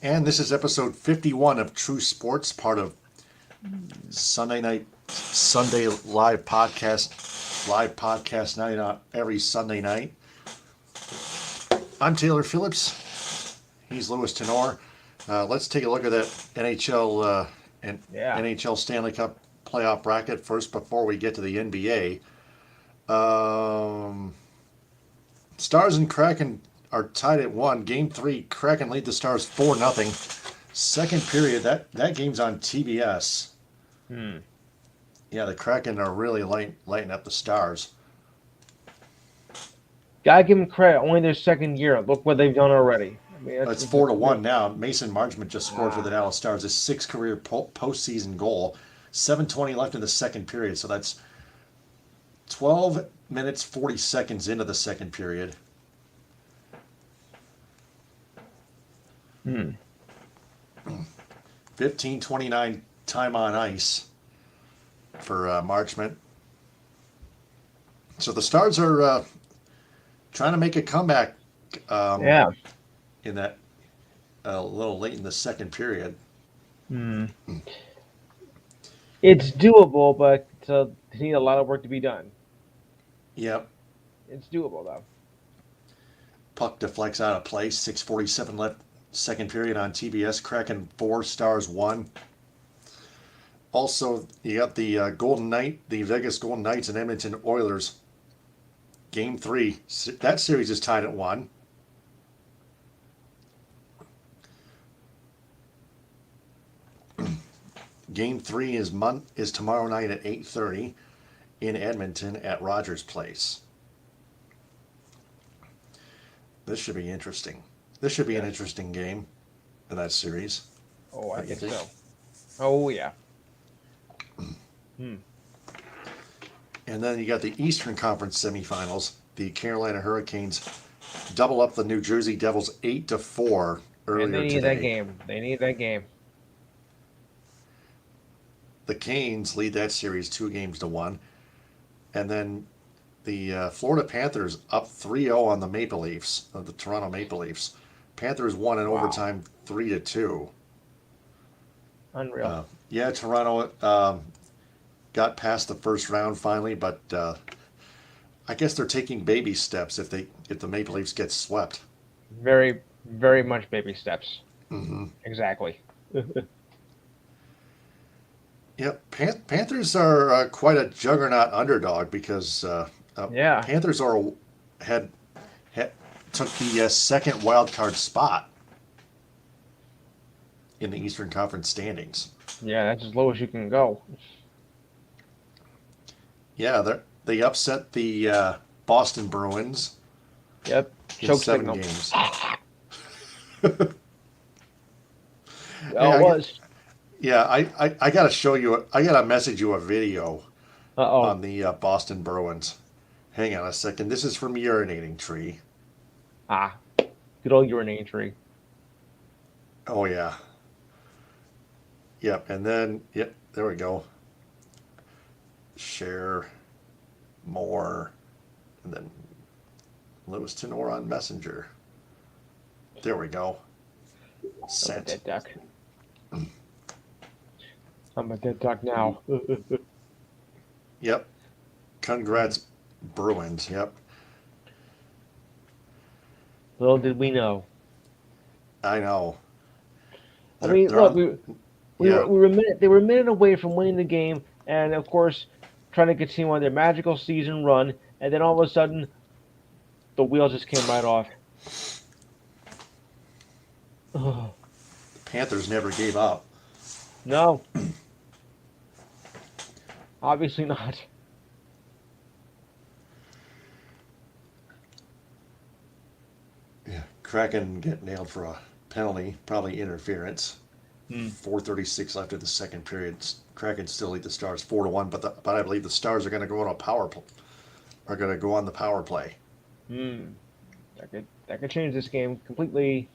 And this is episode 51 of True Sports, part of Sunday live podcast night on every Sunday night. I'm Taylor Phillips. He's Louis Tenor. Let's take a look at that NHL and NHL Stanley Cup playoff bracket first before we get to the NBA. Stars and Kraken are tied at 1. Game 3, Kraken lead the Stars 4-0. Second period, that game's on TBS. Yeah, the Kraken are really lighting up the Stars. Gotta give them credit. Only their second year. Look what they've done already. I mean, it's 4-1 now. Mason Marchment just scored for the Dallas Stars, his 6th career postseason goal. 7:20 left in the second period, so that's 12 minutes 40 seconds into the second period. 15:29 time on ice for Marchment. So the Stars are trying to make a comeback. In that a little late in the second period. It's doable, but they need a lot of work to be done. Yep. It's doable though. Puck deflects out of play. 6:47 left, second period on TBS. Kraken 4, Stars 1. Also, you got the the Vegas Golden Knights and Edmonton Oilers. Game 3. That series is tied at 1. Game 3 is tomorrow night at 8:30 in Edmonton at Rogers Place. This should be interesting. This should be an interesting game in that series. Oh, I think so. Oh, yeah. And then you got the Eastern Conference semifinals. The Carolina Hurricanes double up the New Jersey Devils 8-4 earlier today. And they need that game. They need that game. The Canes lead that series 2-1. And then the Florida Panthers up 3-0 on the Maple Leafs, the Toronto Maple Leafs. Panthers won in overtime 3-2. Unreal. Toronto got past the first round finally, but I guess they're taking baby steps if the Maple Leafs get swept. Very, very much baby steps. Mm-hmm. Exactly. Yep, Panthers are quite a juggernaut underdog because Panthers took the second wild card spot in the Eastern Conference standings. Yeah, that's as low as you can go. Yeah, they upset the Boston Bruins. Yep, in 7 games. It was. Yeah, I gotta show you. I gotta message you a video on the Boston Bruins. Hang on a second. This is from Urinating Tree. Good old Urinating Tree. Oh yeah. Yep, and then there we go. Share more, and then Louis Tenor on Messenger. There we go. Sent. Dead duck. I'm a dead duck now. Yep. Congrats, Bruins. Yep. Little did we know. I know. I mean, look, they were a minute away from winning the game, and of course, trying to continue on their magical season run, and then all of a sudden, the wheels just came right off. The Panthers never gave up. No. Obviously not. Yeah, Kraken get nailed for a penalty, probably interference. 4:36 left in the second period. Kraken still lead the Stars 4-1, but I believe the Stars are going to go on the power play. That could change this game completely.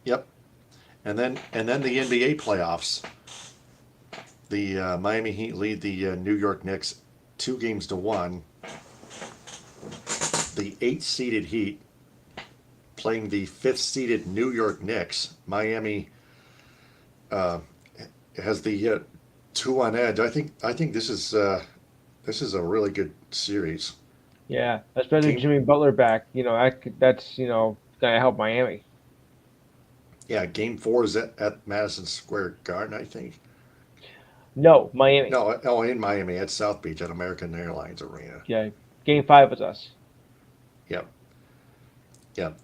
Yep. And then the NBA playoffs. The Miami Heat lead the New York Knicks 2-1. The 8th seeded Heat playing the fifth-seeded New York Knicks. Miami has the 2-1 edge. I think this is a really good series. Yeah, especially Game Jimmy Butler back. That's gonna help Miami. Yeah, Game 4 is at Madison Square Garden, I think. No, Miami. No, oh, in Miami at South Beach at American Airlines Arena. Yeah, Game 5 was us. Yep, yep.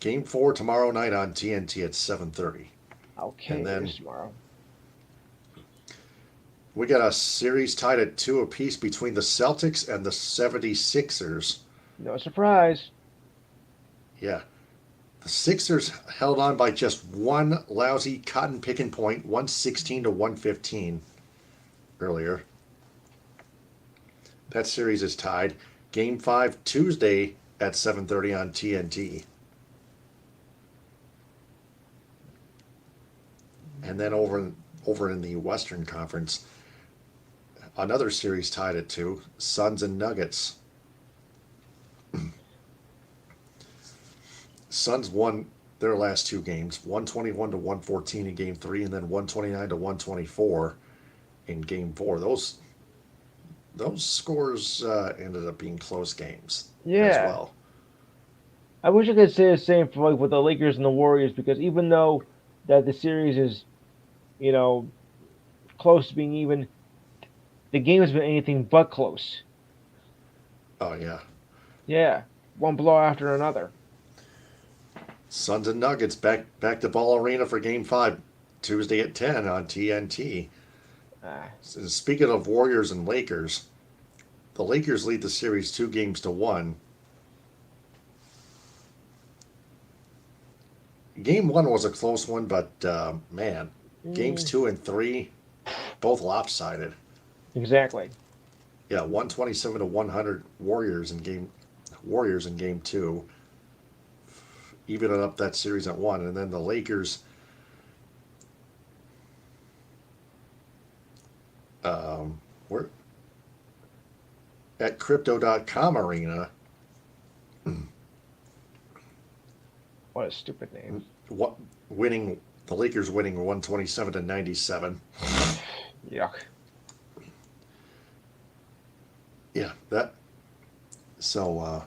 Game 4 tomorrow night on TNT at 7:30, Okay, and it then is tomorrow. we got a series tied at 2 apiece between the Celtics and the 76ers. No surprise. Yeah, the Sixers held on by just one lousy cotton picking point, 116 to 115 earlier. That series is tied. Game 5 Tuesday at 7:30 on TNT. And then over in the Western Conference, another series tied at 2, Suns and Nuggets. Suns won their last 2 games, 121 to 114 in Game 3, and then 129 to 124 in Game 4. Those scores ended up being close games as Yeah. well. I wish I could say the same for with the Lakers and the Warriors, because even though that the series is, you know, close to being even, the game has been anything but close. Oh yeah, Yeah, one blow after another. Suns and Nuggets back to Ball Arena for Game 5 Tuesday at 10 on TNT. Ah, Speaking of Warriors and Lakers, the Lakers lead the series 2-1. Game 1 was a close one, but man, games 2 and 3 both lopsided. exactly. Yeah, 127 to 100 Warriors in game 2, evening up that series at 1, and then the Lakers. We're at Crypto.com Arena. What a stupid name. What the Lakers winning 127 to 97. Yuck. Yeah, that. So,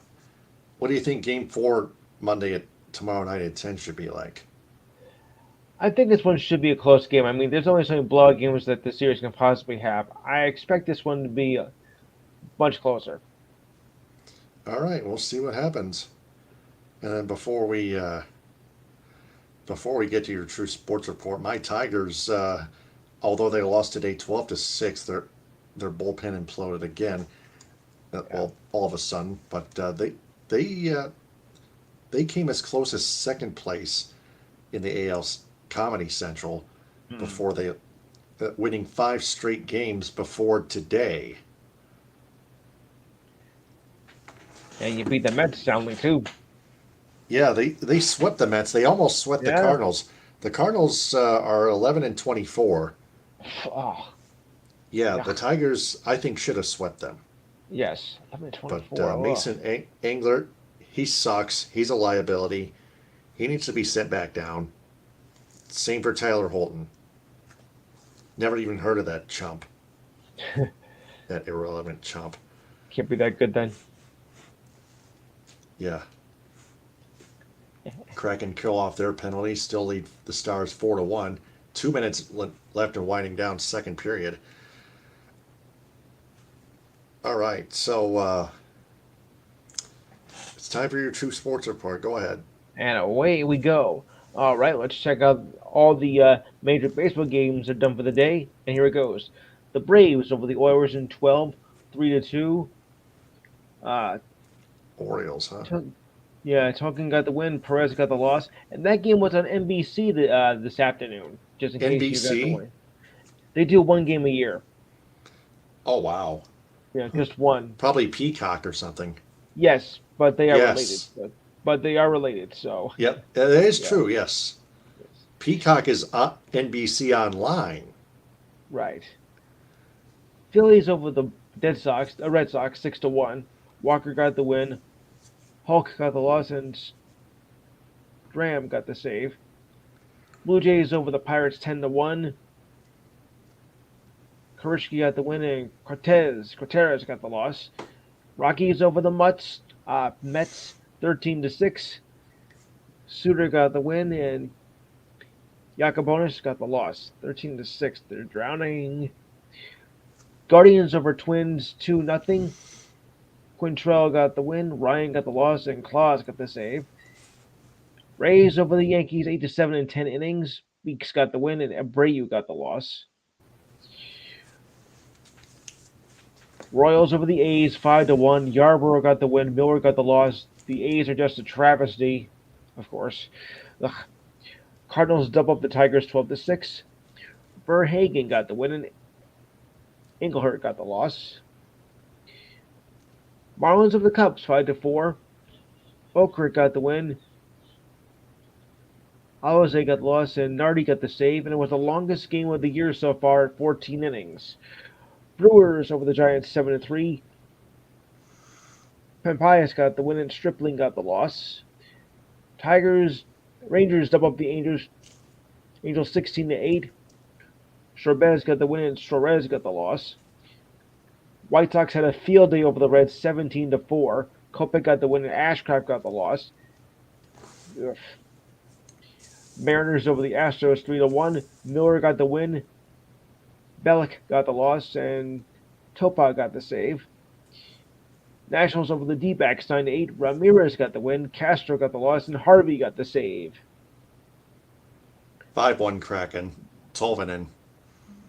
what do you think Game 4 tomorrow night at 10 should be like? I think this one should be a close game. I mean, there's only so many blowout games that the series can possibly have. I expect this one to be much closer. All right, we'll see what happens. And then before we get to your true sports report, my Tigers, although they lost today 12-6, their bullpen imploded again. Well, all of a sudden, but they came as close as second place in the AL Comedy Central before they winning 5 straight games before today. And you beat the Mets soundly too. Yeah, they swept the Mets. They almost swept the Cardinals. The Cardinals are 11-24. Oh. Yeah, the Tigers, I think, should have swept them. Yes, 11-24. But Mason Englert, he sucks. He's a liability. He needs to be sent back down. Same for Tyler Holton. Never even heard of that chump. That irrelevant chump. Can't be that good then. Yeah. Kraken kill off their penalty. Still lead the Stars 4-1. 2 minutes left and winding down second period. All right, so it's time for your true sports report. Go ahead. And away we go. All right, let's check out all the Major Baseball games that are done for the day. And here it goes. The Braves over the Oilers in 12, 3-2. Orioles, huh? Yeah, Tonkin got the win. Perez got the loss. And that game was on NBC this afternoon, just in case you got the win. They do one game a year. Oh, wow. Yeah, just one. Probably Peacock or something. Yes, but they are related. But they are related, so. Yep, that is true, yes. Peacock is NBC Online. Right. Phillies over the Red Sox 6-1. Walker got the win. Hulk got the loss, and Graham got the save. Blue Jays over the Pirates 10-1. Karishki got the win, and Cortez got the loss. Rockies over the Mets 13-6. Suter got the win, and Yacobonis got the loss 13-6. They're drowning. Guardians over Twins 2-0. Quintrell got the win, Ryan got the loss, and Claus got the save. Rays over the Yankees 8-7 in 10 innings. Weeks got the win, and Abreu got the loss. Royals over the A's 5-1. Yarborough got the win, Miller got the loss. The A's are just a travesty, of course. Ugh. Cardinals double up the Tigers 12-6. Verhagen got the win, and Engelhart got the loss. Marlins over the Cubs 5-4. Okert got the win. Alize got the loss, and Nardi got the save, and it was the longest game of the year so far at 14 innings. Brewers over the Giants 7-3. Pampias got the win, and Stripling got the loss. Rangers double up the Angels 16-8. Shorbez got the win, and Suarez got the loss. White Sox had a field day over the Reds 17-4. Kopech got the win, and Ashcraft got the loss. Ugh. Mariners over the Astros 3-1. Miller got the win. Bellick got the loss, and Topa got the save. Nationals over the D-backs 9-8. Ramirez got the win. Castro got the loss, and Harvey got the save. 5-1 Kraken. Tolvanen.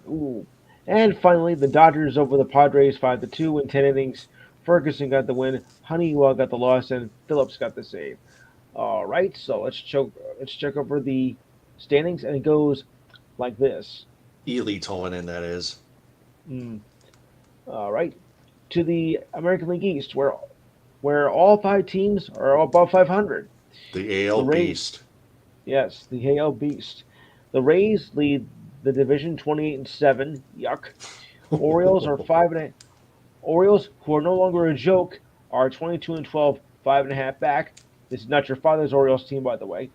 Ooh. And finally, the Dodgers over the Padres 5-2 in 10 innings. Ferguson got the win. Honeywell got the loss, and Phillips got the save. All right, so let's check over the standings, and it goes like this. Ely Tolvanen, that is. All right, to the American League East, where all 5 teams are above 500. The AL Beast. Yes, the AL Beast. The Rays lead the division 28-7. Yuck. Orioles are 5.5. Orioles, who are no longer a joke, are 22-12, 5.5 back. This is not your father's Orioles team, by the way.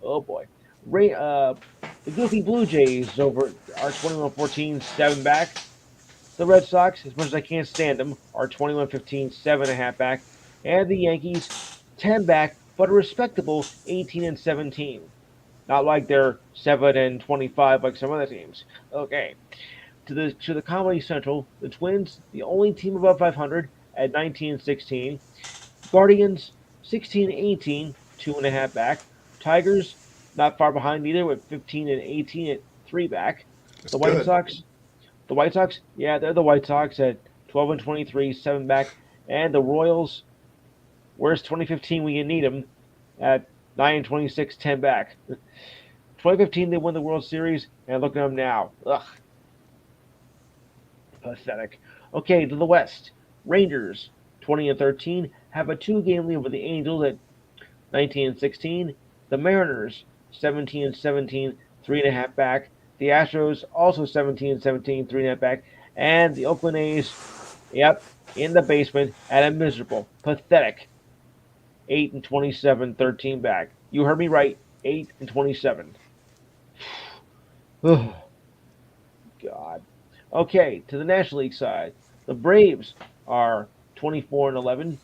Oh boy. The Goofy Blue Jays are 21-14, 7 back. The Red Sox, as much as I can't stand them, are 21-15, 7.5 back. And the Yankees, 10 back, but a respectable 18-17. Not like they're 7-25 like some other teams. Okay. To the Comedy Central, the Twins, the only team above 500 at 19-16. Guardians, 16-18, 2.5 back. Tigers, not far behind either, with 15-18 at 3 back. That's the White good. Sox, yeah, they're the White Sox at 12-23, 7 back. And the Royals, where's 2015 when you need them, at 9-26, 10 back. 2015, they won the World Series, and look at them now. Ugh. Pathetic. Okay, to the West. Rangers, 20-13, have a 2-game lead over the Angels at 19-16. The Mariners, 17-17, 3.5 back. The Astros, also 17-17, 3.5 back. And the Oakland A's, yep, in the basement at a miserable, pathetic 8-27, 13 back. You heard me right, 8-27. Oh, God. Okay, to the National League side. The Braves are 24-11,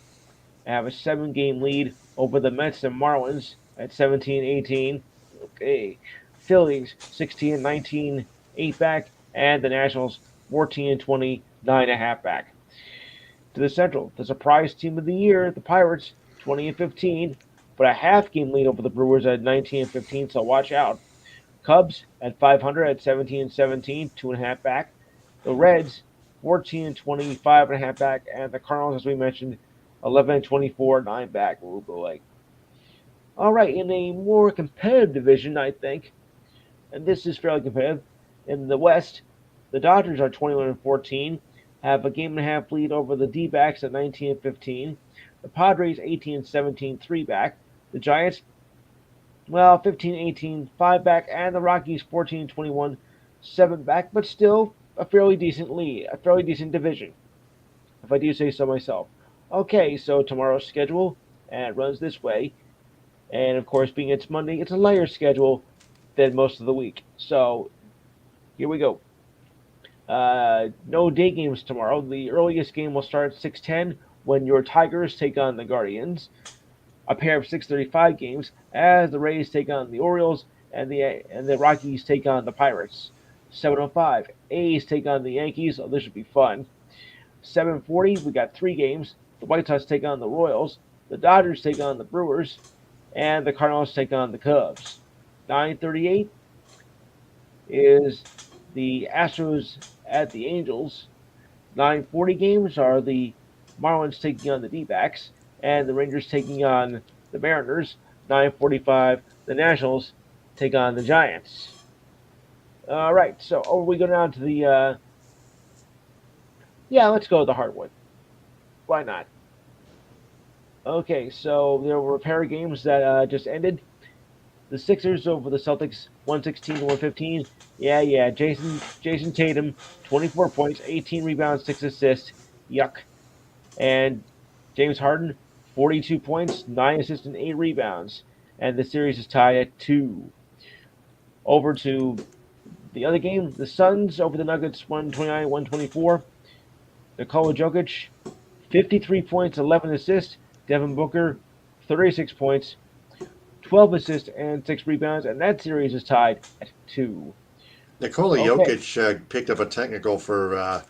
have a 7-game lead over the Mets and Marlins at 17-18. Okay. Phillies 16-19, 8 back, and the Nationals 14-20, 9.5 back. To the Central, the surprise team of the year, the Pirates, 20-15, but a half-game lead over the Brewers at 19-15, so watch out. Cubs at 500 at 17-17, 2.5 back. The Reds, 14-20, 5.5 back, and the Cardinals, as we mentioned, 11-24, 9 back. Oh boy. All right, in a more competitive division, I think, and this is fairly competitive, in the West, the Dodgers are 21-14, have a 1.5 lead over the D-backs at 19-15. The Padres 18-17, 3 back. The Giants, well, 15-18, 5 back, and the Rockies 14-21, 7 back, but still a fairly decent lead, a fairly decent division, if I do say so myself. Okay, so tomorrow's schedule, and it runs this way. And of course, being it's Monday, it's a lighter schedule than most of the week. So here we go. No day games tomorrow. The earliest game will start at 6:10 when your Tigers take on the Guardians. A pair of 6:35 games as the Rays take on the Orioles and the Rockies take on the Pirates. 7:05 A's take on the Yankees. Oh, this should be fun. 7:40 we got three games. The White Sox take on the Royals. The Dodgers take on the Brewers, and the Cardinals take on the Cubs. 9:38 is the Astros at the Angels. 9:40 games are the Marlins taking on the D-backs, and the Rangers taking on the Mariners. 9:45 the Nationals take on the Giants. All right, so we go down to the yeah, let's go with the hardwood. Why not? Okay, so there were a pair of games that just ended. The Sixers over the Celtics, 116 to 115. Yeah. Jason Tatum, 24 points, 18 rebounds, 6 assists. Yuck. And James Harden, 42 points, 9 assists, and 8 rebounds. And the series is tied at 2. Over to the other game, the Suns over the Nuggets, 129 124. Nikola Jokic, 53 points, 11 assists. Devin Booker, 36 points, 12 assists, and 6 rebounds. And that series is tied at 2. Nikola Jokic picked up a technical for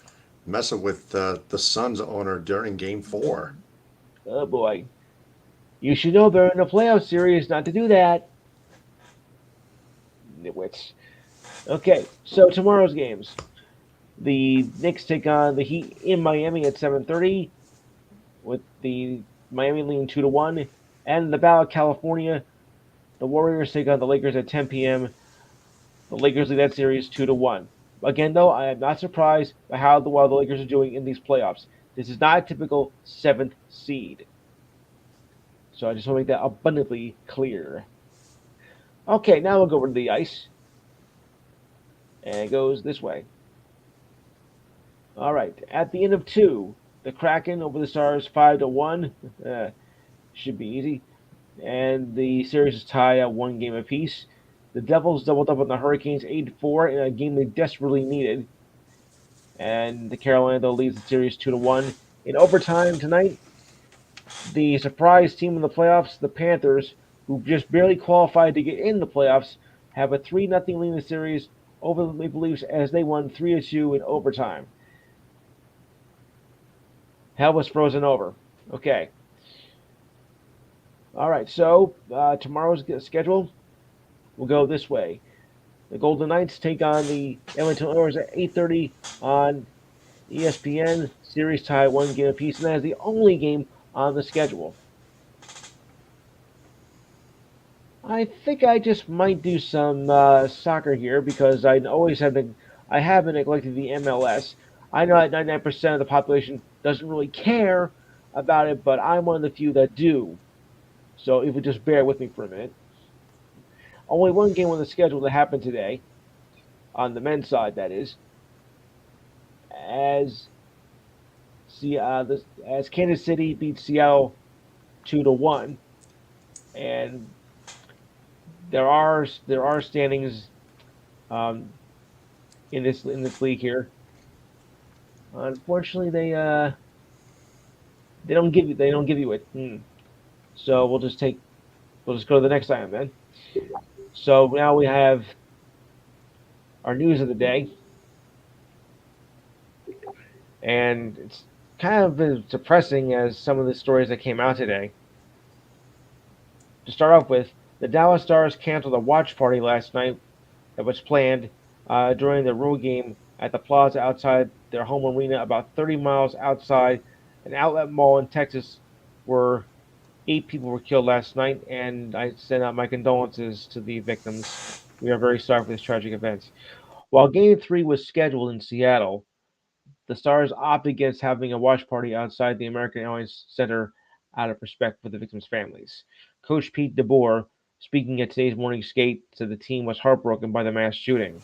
messing with the Suns owner during Game 4. Oh, boy. You should know better in a playoff series not to do that. Nitwits. Okay, so tomorrow's games. The Knicks take on the Heat in Miami at 7:30, with the Miami leading 2-1. And in the Battle of California, the Warriors take on the Lakers at 10 p.m. The Lakers lead that series 2-1. Again, though, I am not surprised by how well the Lakers are doing in these playoffs. This is not a typical 7th seed. So I just want to make that abundantly clear. Okay, now we'll go over to the ice. And it goes this way. All right, at the end of 2, the Kraken over the Stars 5-1. Should be easy. And the series is tied at 1 game apiece. The Devils doubled up on the Hurricanes 8-4 in a game they desperately needed. And the Carolina, though, leads the series 2-1. In overtime tonight, the surprise team in the playoffs, the Panthers, who just barely qualified to get in the playoffs, have a 3-0 lead in the series over the Maple Leafs as they won 3-2 in overtime. Hell was frozen over. Okay. All right, so tomorrow's schedule will go this way. The Golden Knights take on the Edmonton Oilers at 8:30 on ESPN. Series tie 1 game apiece, and that is the only game on the schedule. I think I just might do some soccer here because I haven't neglected the MLS. I know that 99% of the population doesn't really care about it, but I'm one of the few that do. So if you just bear with me for a minute. Only one game on the schedule that happened today, on the men's side, that is, as Kansas City beat Seattle 2-1, and there are standings in this league here. Unfortunately, they don't give you it. So we'll just go to the next item then. So now we have our news of the day, and it's kind of as depressing as some of the stories that came out today. To start off with, the Dallas Stars canceled a watch party last night that was planned during the road game at the plaza outside their home arena, about 30 miles outside an outlet mall in Texas, where 8 people were killed last night, and I send out my condolences to the victims. We are very sorry for this tragic event. While Game 3 was scheduled in Seattle, the Stars opted against having a watch party outside the American Airlines Center out of respect for the victims' families. Coach Pete DeBoer, speaking at today's morning skate, said the team was heartbroken by the mass shooting.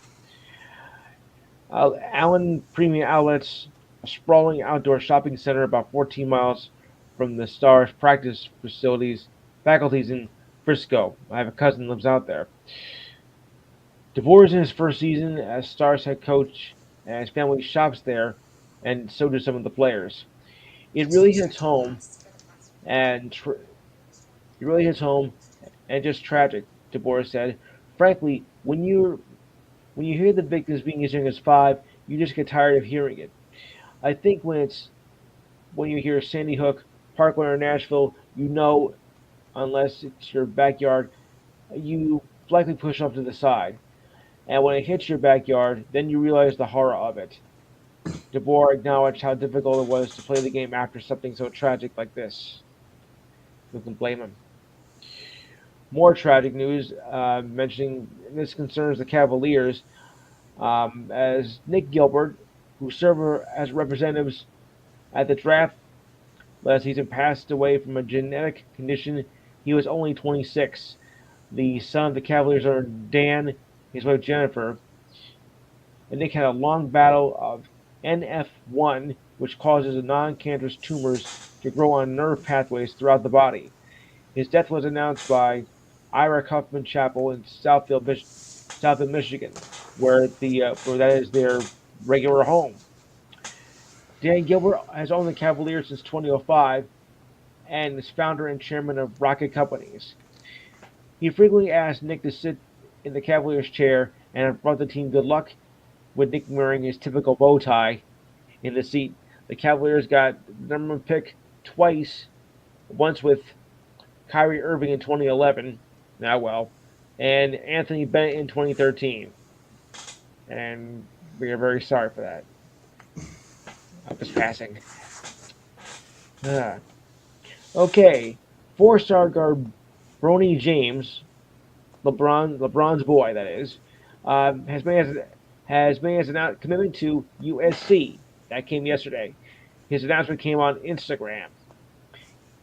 Allen Premium Outlets, a sprawling outdoor shopping center about 14 miles from the Stars' practice facilities, faculties in Frisco. I have a cousin who lives out there. DeBoer is in his first season as Stars head coach, and his family shops there, and so do some of the players. It really hits home, and it really hits home, and just tragic. DeBoer said, "Frankly, when you hear the victims being as young as 5, you just get tired of hearing it. I think when you hear Sandy Hook, Parkland, or Nashville, you know, unless it's your backyard, you likely push off to the side. And when it hits your backyard, then you realize the horror of it." DeBoer acknowledged how difficult it was to play the game after something so tragic like this. Who can blame him? More tragic news, mentioning this concerns the Cavaliers, as Nick Gilbert, who served as representatives at the draft last season, passed away from a genetic condition. He was only 26. The son of the Cavaliers owner Dan, his wife Jennifer, and Nick had a long battle of NF1, which causes non-cancerous tumors to grow on nerve pathways throughout the body. His death was announced by Ira Kaufman Chapel in Southfield, Michigan, where that is their regular home. Dan Gilbert has owned the Cavaliers since 2005 and is founder and chairman of Rocket Companies. He frequently asked Nick to sit in the Cavaliers chair and brought the team good luck, with Nick wearing his typical bow tie in the seat. The Cavaliers got the number one pick twice, once with Kyrie Irving in 2011, now well, and Anthony Bennett in 2013. And we are very sorry for that. Of his passing. Ah. Okay, four-star guard Bronny James, LeBron's boy, that is, has made his commitment to USC. That came yesterday. His announcement came on Instagram.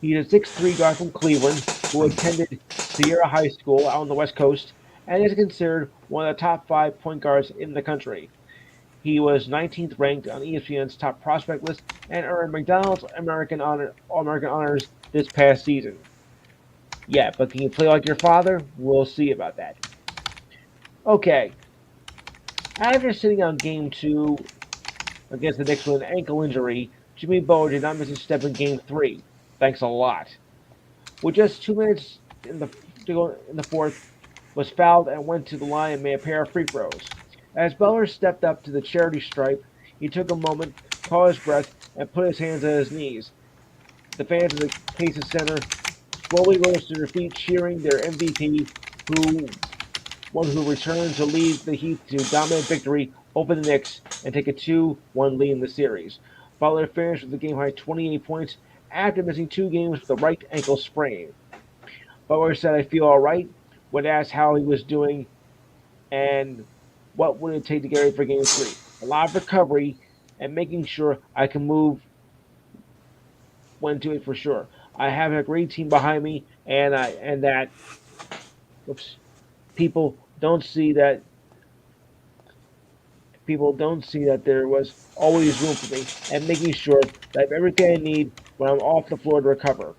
He's a 6'3" guy from Cleveland who attended Sierra High School out on the West Coast and is considered one of the top 5 point guards in the country. He was 19th ranked on ESPN's top prospect list and earned McDonald's All-American honors this past season. Yeah, but can you play like your father? We'll see about that. Okay. After sitting on Game 2 against the Knicks with an ankle injury, Jimmy Butler did not miss a step in Game 3. Thanks a lot. With just 2 minutes to go in the fourth, was fouled and went to the line and made a pair of free throws. As Butler stepped up to the charity stripe, he took a moment, caught his breath, and put his hands at his knees. The fans of the Pacers Center slowly rose to their feet, cheering their MVP, who returned to lead the Heat to dominant victory over the Knicks and take a 2-1 lead in the series. Butler finished with a game-high 28 points after missing 2 games with a right ankle sprain. Butler said, "I feel all right," when asked how he was doing and what would it take to get ready for Game 3. "A lot of recovery and making sure I can move when to it for sure. I have a great team behind me, and that people don't see that there was always room for me, and making sure that I have everything I need when I'm off the floor to recover."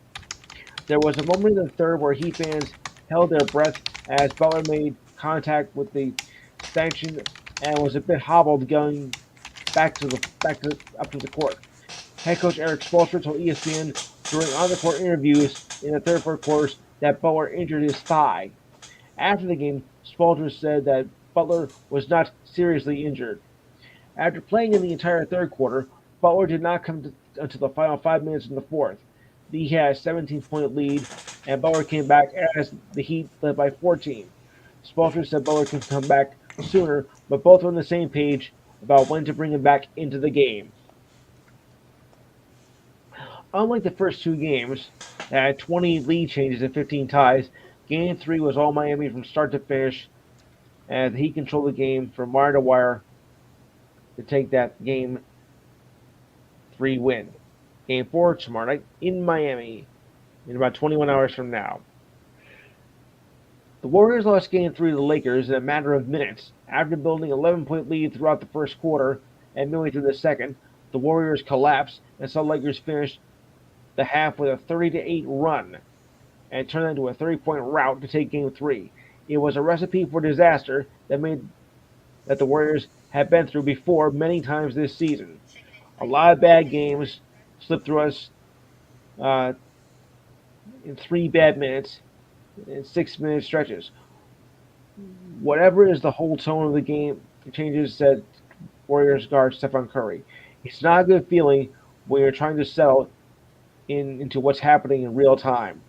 There was a moment in the third where Heat fans held their breath as Butler made contact with the stanchion and was a bit hobbled going up to the court. Head coach Eric Spoelstra told ESPN during on-the-court interviews in the third fourth quarters that Butler injured his thigh. After the game, Spoelstra said that Butler was not seriously injured. After playing in the entire third quarter, Butler did not come until the final 5 minutes in the fourth. He had a 17-point lead, and Butler came back as the Heat led by 14. Spoelstra said Butler can come back sooner, but both were on the same page about when to bring him back into the game. Unlike the first 2 games, that had 20 lead changes and 15 ties, Game 3 was all Miami from start to finish, and he controlled the game from wire to wire to take that Game 3 win. Game 4 tomorrow night in Miami in about 21 hours from now. The Warriors lost Game 3 to the Lakers in a matter of minutes. After building an 11-point lead throughout the first quarter and midway through the second, the Warriors collapsed and saw the Lakers finish the half with a 30-8 run. and turned that into a 30-point rout to take Game 3. It was a recipe for disaster that the Warriors have been through before many times this season. A lot of bad games slipped through us uh, in 3 bad minutes, in 6-minute stretches. Whatever is the whole tone of the game changes, said Warriors guard Stephen Curry. It's not a good feeling when you're trying to settle into what's happening in real time.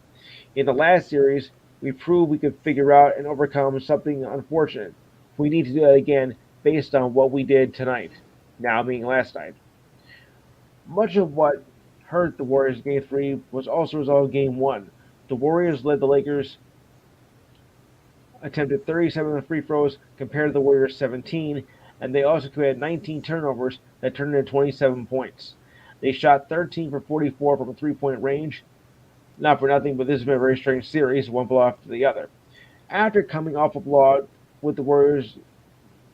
In the last series, we proved we could figure out and overcome something unfortunate. We need to do that again based on what we did tonight, now being last night. Much of what hurt the Warriors in Game 3 was also resolved in Game 1. The Warriors led the Lakers, attempted 37 free throws compared to the Warriors' 17, and they also committed 19 turnovers that turned into 27 points. They shot 13 for 44 from a three-point range. Not for nothing, but this has been a very strange series, one blow after the other. After coming off a blowout with the Warriors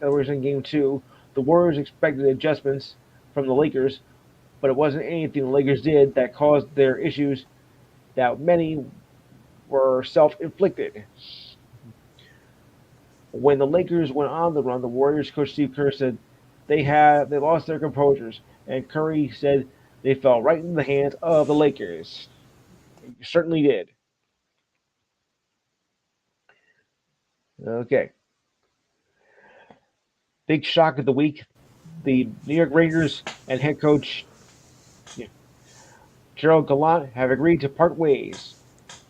in Game 2, the Warriors expected adjustments from the Lakers, but it wasn't anything the Lakers did that caused their issues that many were self-inflicted. When the Lakers went on the run, the Warriors coach Steve Kerr said they lost their composures, and Curry said they fell right in the hands of the Lakers. They certainly did. Okay. Big shock of the week. The New York Rangers and head coach Gerald Gallant have agreed to part ways.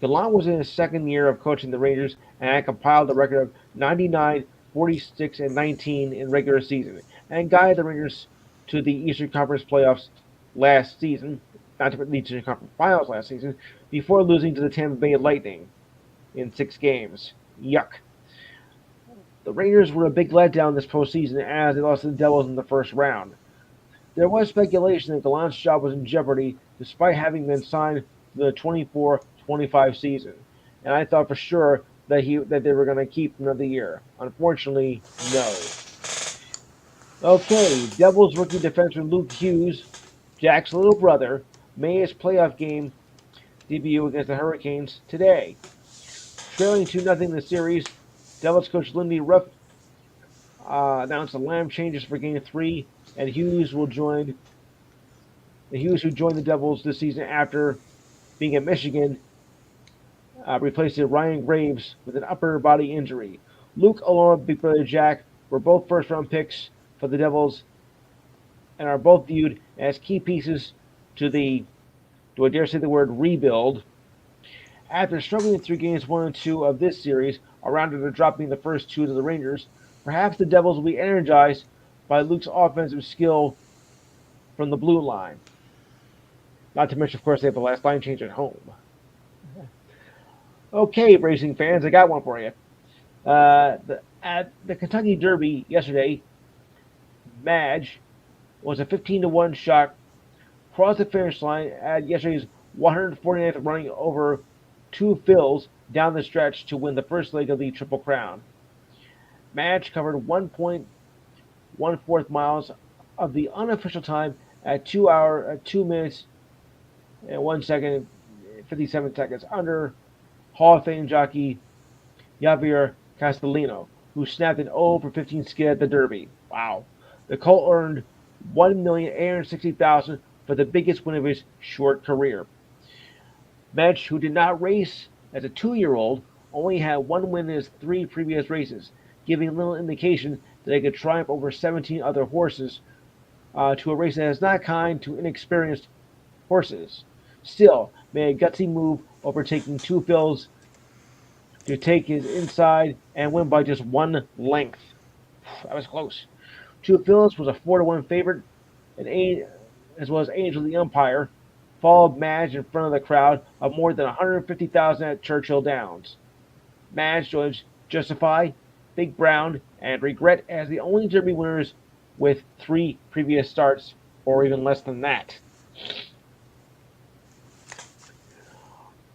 Gallant was in his second year of coaching the Rangers and had compiled a record of 99, 46, and 19 in regular season, and guided the Rangers to the Eastern Conference playoffs last season, not to the Eastern Conference finals last season, before losing to the Tampa Bay Lightning in 6 games. Yuck. The Rangers were a big letdown this postseason as they lost to the Devils in the first round. There was speculation that Gallant's job was in jeopardy despite having been signed for the 24-25 season, and I thought for sure that they were going to keep another year. Unfortunately, no. Okay, Devils rookie defenseman Luke Hughes, Jack's little brother, made his playoff game debut against the Hurricanes today. Trailing 2-0 in the series, Devils coach Lindy Ruff announced the lineup changes for Game 3, and Hughes, who joined the Devils this season after being at Michigan, replaced Ryan Graves with an upper body injury. Luke, along with big brother Jack, were both first-round picks for the Devils and are both viewed as key pieces to do I dare say the word, rebuild. After struggling through games 1 and 2 of this series, around after dropping the first 2 to the Rangers, perhaps the Devils will be energized by Luke's offensive skill from the blue line. Not to mention, of course, they have the last line change at home. Okay, racing fans, I got one for you. At the Kentucky Derby yesterday, Madge was a 15-1 shot, crossed the finish line at yesterday's 149th running over 2 fills down the stretch to win the first leg of the Triple Crown. Madge covered 1.14 miles of the unofficial time at 2 minutes and 1 second, 57 seconds under Hall of Fame jockey Javier Castellino, who snapped an 0 for 15 skid at the Derby. Wow. The colt earned $1,860,000 for the biggest win of his short career. Madge, who did not race as a 2-year-old, only had 1 win in his 3 previous races, giving little indication that he could triumph over 17 other horses to a race that is not kind to inexperienced horses. Still, made a gutsy move, overtaking 2 fills to take his inside and win by just 1 length. That was close. 2 fills was a 4-1 favorite, and as well as Angel the umpire, followed Madge in front of the crowd of more than 150,000 at Churchill Downs. Madge joins Justify, Big Brown, and Regret as the only Derby winners with 3 previous starts, or even less than that.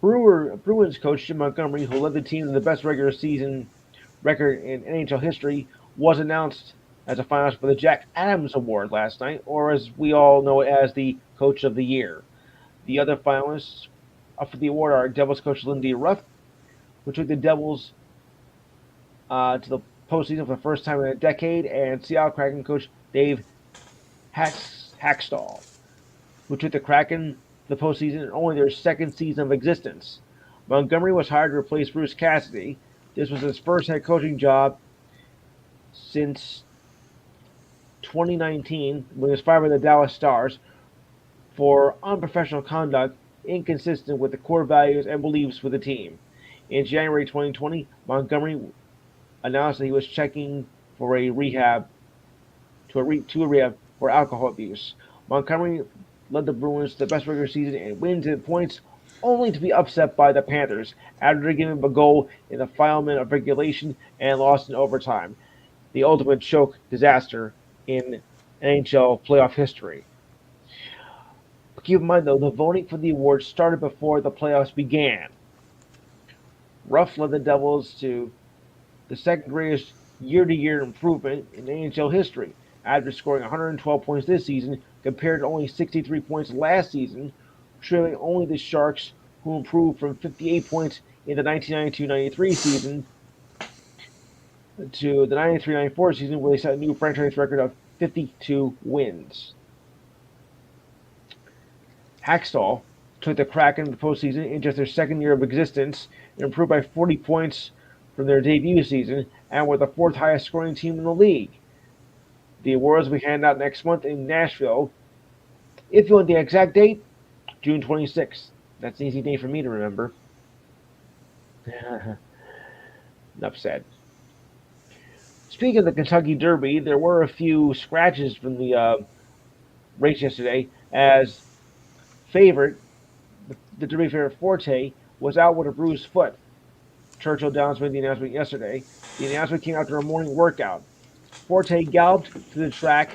Bruins coach Jim Montgomery, who led the team to the best regular season record in NHL history, was announced as a finalist for the Jack Adams Award last night, or as we all know it as the Coach of the Year. The other finalists up for the award are Devils coach Lindy Ruff, who took the Devils to the postseason for the first time in a decade, and Seattle Kraken coach Dave Hackstall, who took the Kraken to the postseason in only their second season of existence. Montgomery was hired to replace Bruce Cassidy. This was his first head coaching job since 2019, when he was fired by the Dallas Stars for unprofessional conduct inconsistent with the core values and beliefs with the team. In January 2020, Montgomery announced that he was checking for a rehab for alcohol abuse. Montgomery led the Bruins to the best regular season and wins in points, only to be upset by the Panthers after giving him a goal in the final minute of regulation and lost in overtime. The ultimate choke disaster in NHL playoff history. But keep in mind, though, the voting for the award started before the playoffs began. Ruff led the Devils to the second greatest year-to-year improvement in NHL history, after scoring 112 points this season compared to only 63 points last season, trailing only the Sharks, who improved from 58 points in the 1992-93 season to the 93-94 season, where they set a new franchise record of 52 wins. Hackstall took the Kraken to the postseason in just their second year of existence and improved by 40 points from their debut season, and were the fourth highest scoring team in the league. The awards will be handed out next month in Nashville. If you want the exact date, June 26th. That's an easy day for me to remember. Enough said. Speaking of the Kentucky Derby, there were a few scratches from the race yesterday, as the Derby favorite Forte was out with a bruised foot. Churchill Downs made the announcement yesterday. The announcement came after a morning workout. Forte galloped to the track,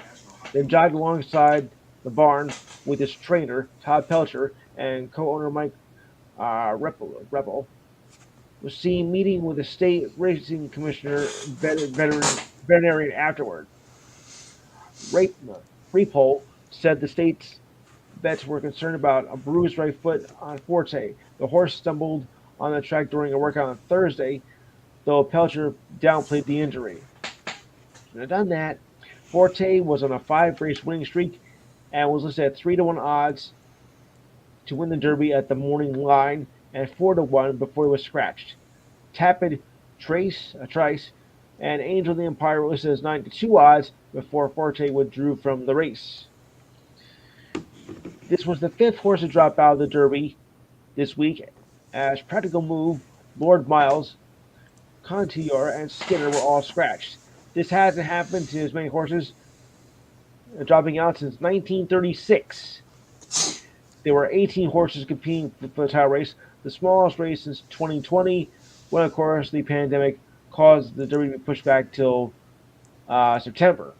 then jogged alongside the barn with his trainer, Todd Pelcher, and co-owner Mike Rebel, was seen meeting with the state racing commissioner veterinarian afterward. Repole said the state's vets were concerned about a bruised right foot on Forte. The horse stumbled on the track during a workout on Thursday, though Pelcher downplayed the injury. Should have done that. Forte was on a 5-race winning streak and was listed at 3-1 odds to win the Derby at the morning line, and 4-1 before he was scratched. Tapid Trice and Angel of the Empire were listed as 9-2 odds before Forte withdrew from the race. This was the 5th horse to drop out of the Derby this week, as Practical Move, Lord Miles, Contior, and Skinner were all scratched. This hasn't happened to as many horses dropping out since 1936. There were 18 horses competing for the title race, the smallest race since 2020, when, of course, the pandemic caused the Derby to be pushed back till September.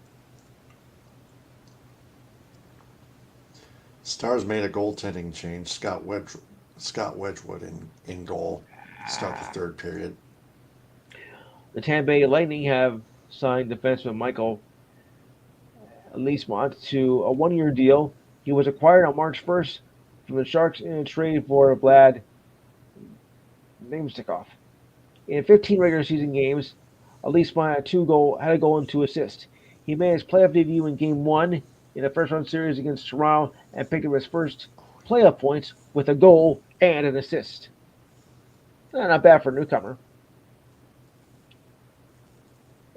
Stars made a goaltending change. Scott Wedgwood in goal to start the third period. The Tampa Bay Lightning have signed defenseman Michael Leesmont to a 1-year deal. He was acquired on March 1st from the Sharks in a trade for Vlad Namestnikov. In 15 regular season games, Leesmont had a goal and 2 assists. He made his playoff debut in Game 1 in the first-round series against Toronto and picked up his first playoff points with a goal and an assist. Not bad for a newcomer.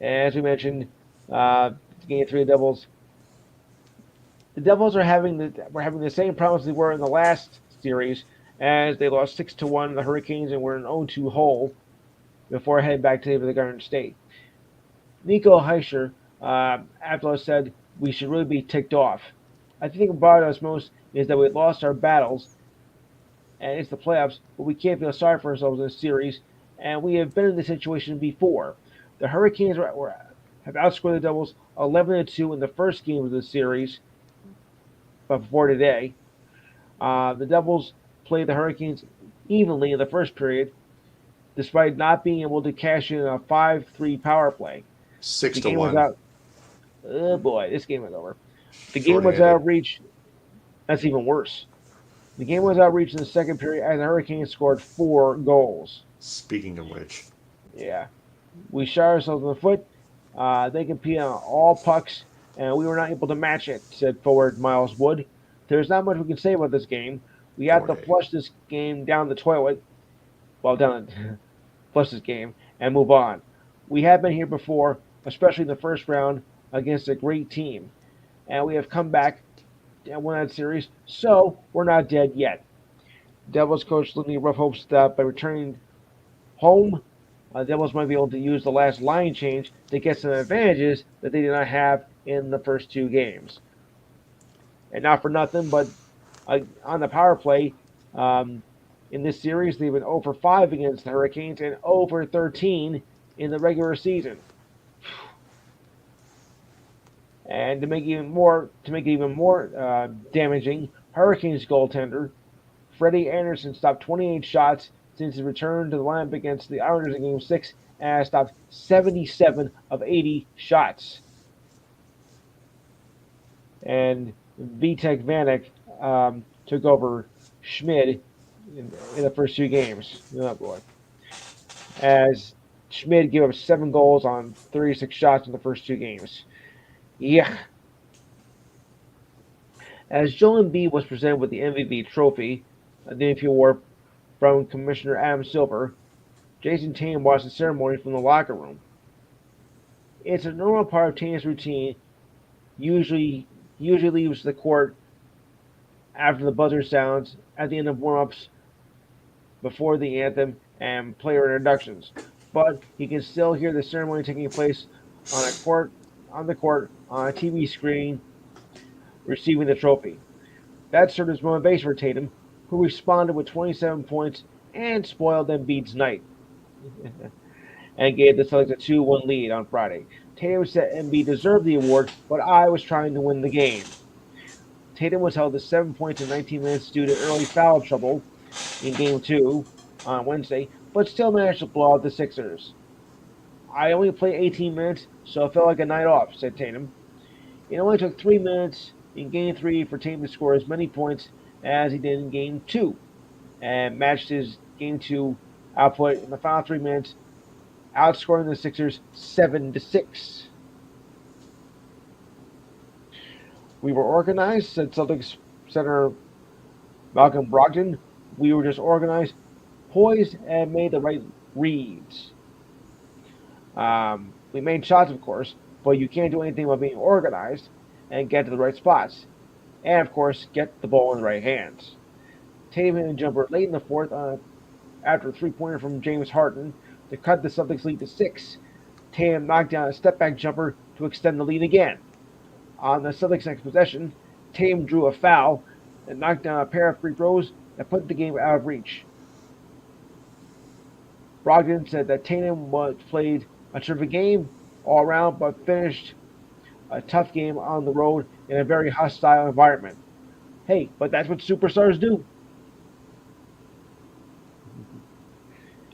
As we mentioned, Game 3 of Devils. The Devils were having the same problems they were in the last series, as they lost 6-1 to the Hurricanes and were in an 0-2 hole before heading back to the Garden State. Nico Hischier, after said, we should really be ticked off. I think what bothered us most is that we lost our battles, and it's the playoffs, but we can't feel sorry for ourselves in this series, and we have been in this situation before. The Hurricanes have outscored the Devils 11-2 in the first game of the series, but before today. The Devils played the Hurricanes evenly in the first period, despite not being able to cash in a 5-3 power play. 6-1. Oh boy, this game is over. The game was out of reach. That's even worse. The game was outreached in the second period as the Hurricanes scored 4 goals. Speaking of which, Yeah, we shot ourselves in the foot. They compete on all pucks, and we were not able to match it, said forward Miles Wood. There's not much we can say about this game. We have to Forte. flush this game down the toilet. Well, flush this game and move on. We have been here before, especially in the first round against a great team, and we have come back and won that series, so we're not dead yet. Devils coach Lindy Ruff hopes that by returning home, Devils might be able to use the last line change to get some advantages that they did not have in the first 2 games. And not for nothing, but on the power play, in this series, they've been 0 for 5 against the Hurricanes and 0 for 13 in the regular season. And to make it even more damaging, Hurricanes goaltender Freddie Anderson stopped 28 shots since his return to the lineup against the Islanders in Game 6 and has stopped 77 of 80 shots. And Vitek Vanek took over Schmid in the first 2 games. Oh boy. As Schmid gave up 7 goals on 36 shots in the first 2 games. Yeah. As Joel Embiid was presented with the MVP trophy, the MVP award from Commissioner Adam Silver, Jason Tatum watched the ceremony from the locker room. It's a normal part of Tatum's routine. Usually leaves the court after the buzzer sounds at the end of warm-ups, before the anthem and player introductions. But he can still hear the ceremony taking place on the court on a TV screen, receiving the trophy. That served as motivation for Tatum, who responded with 27 points and spoiled Embiid's night, and gave the Celtics a 2-1 lead on Friday. Tatum said Embiid deserved the award, but I was trying to win the game. Tatum was held to 7 points in 19 minutes due to early foul trouble in Game 2 on Wednesday, but still managed to blow out the Sixers. I only played 18 minutes, so it felt like a night off, said Tatum. It only took 3 minutes in Game 3 for Tatum to score as many points as he did in Game 2, and matched his Game 2 output in the final 3 minutes, outscoring the Sixers 7-6. We were organized, said Celtics center Malcolm Brogdon. We were just organized, poised, and made the right reads. We made shots, of course, but you can't do anything without being organized and get to the right spots. And, of course, get the ball in the right hands. Tatum hit a jumper late in the fourth after a three-pointer from James Harden to cut the Celtics lead to 6. Tatum knocked down a step-back jumper to extend the lead again. On the Celtics' next possession, Tatum drew a foul and knocked down a pair of free throws that put the game out of reach. Brogdon said that Tatum played a terrific game all around, but finished a tough game on the road in a very hostile environment. Hey, but that's what superstars do.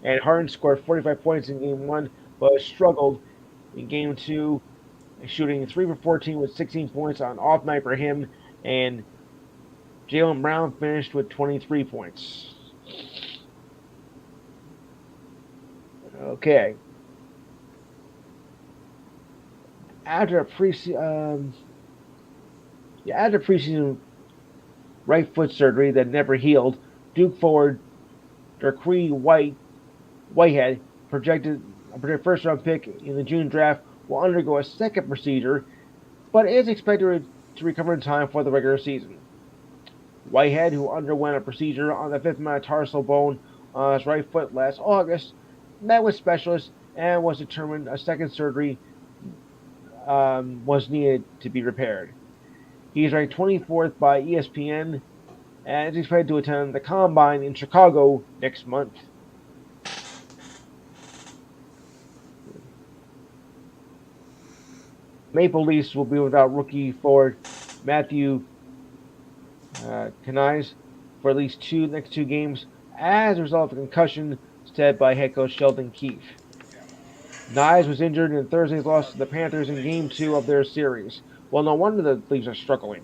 And Harden scored 45 points in Game 1, but struggled in Game 2, shooting 3 for 14 with 16 points on off night for him, and Jaylen Brown finished with 23 points. Okay. After preseason right foot surgery that never healed, Duke forward Darquie Whitehead, projected first round pick in the June draft, will undergo a second procedure, but is expected to recover in time for the regular season. Whitehead, who underwent a procedure on the fifth metatarsal bone on his right foot last August, met with specialists and was determined a second surgery was needed to be repaired. He is ranked 24th by ESPN and is expected to attend the Combine in Chicago next month. Maple Leafs will be without rookie forward Matthew Knies for at least next two games as a result of a concussion said by head coach Sheldon Keefe. Knies was injured in Thursday's loss to the Panthers in Game 2 of their series. Well, no wonder the Leafs are struggling.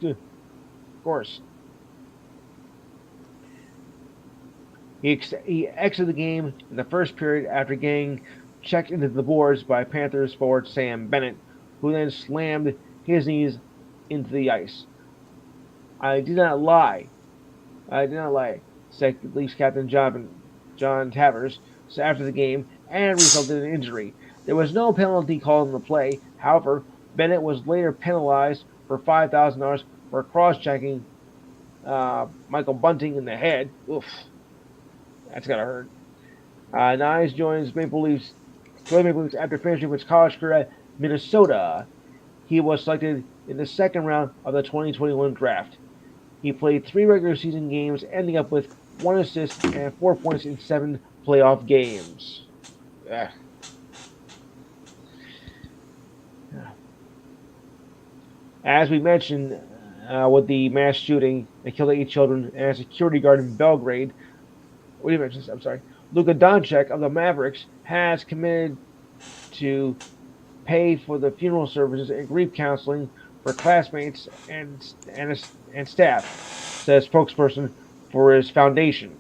Of course. He exited the game in the first period after getting checked into the boards by Panthers forward Sam Bennett, who then slammed his knees into the ice. I did not lie. I did not lie, said Leafs captain John Tavares after the game, and resulted in injury. There was no penalty called in the play. However, Bennett was later penalized for $5,000 for cross-checking Michael Bunting in the head. Oof, that's gotta hurt. Nyes joins Maple Leafs after finishing his college career at Minnesota. He was selected in the second round of the 2021 draft. He played 3 regular season games, ending up with 1 assist and 4 points in 7 playoff games. As we mentioned, with the mass shooting that killed 8 children and a security guard in Belgrade, what did you mention? I'm sorry. Luka Doncic of the Mavericks has committed to pay for the funeral services and grief counseling for classmates and staff, says spokesperson for his foundation.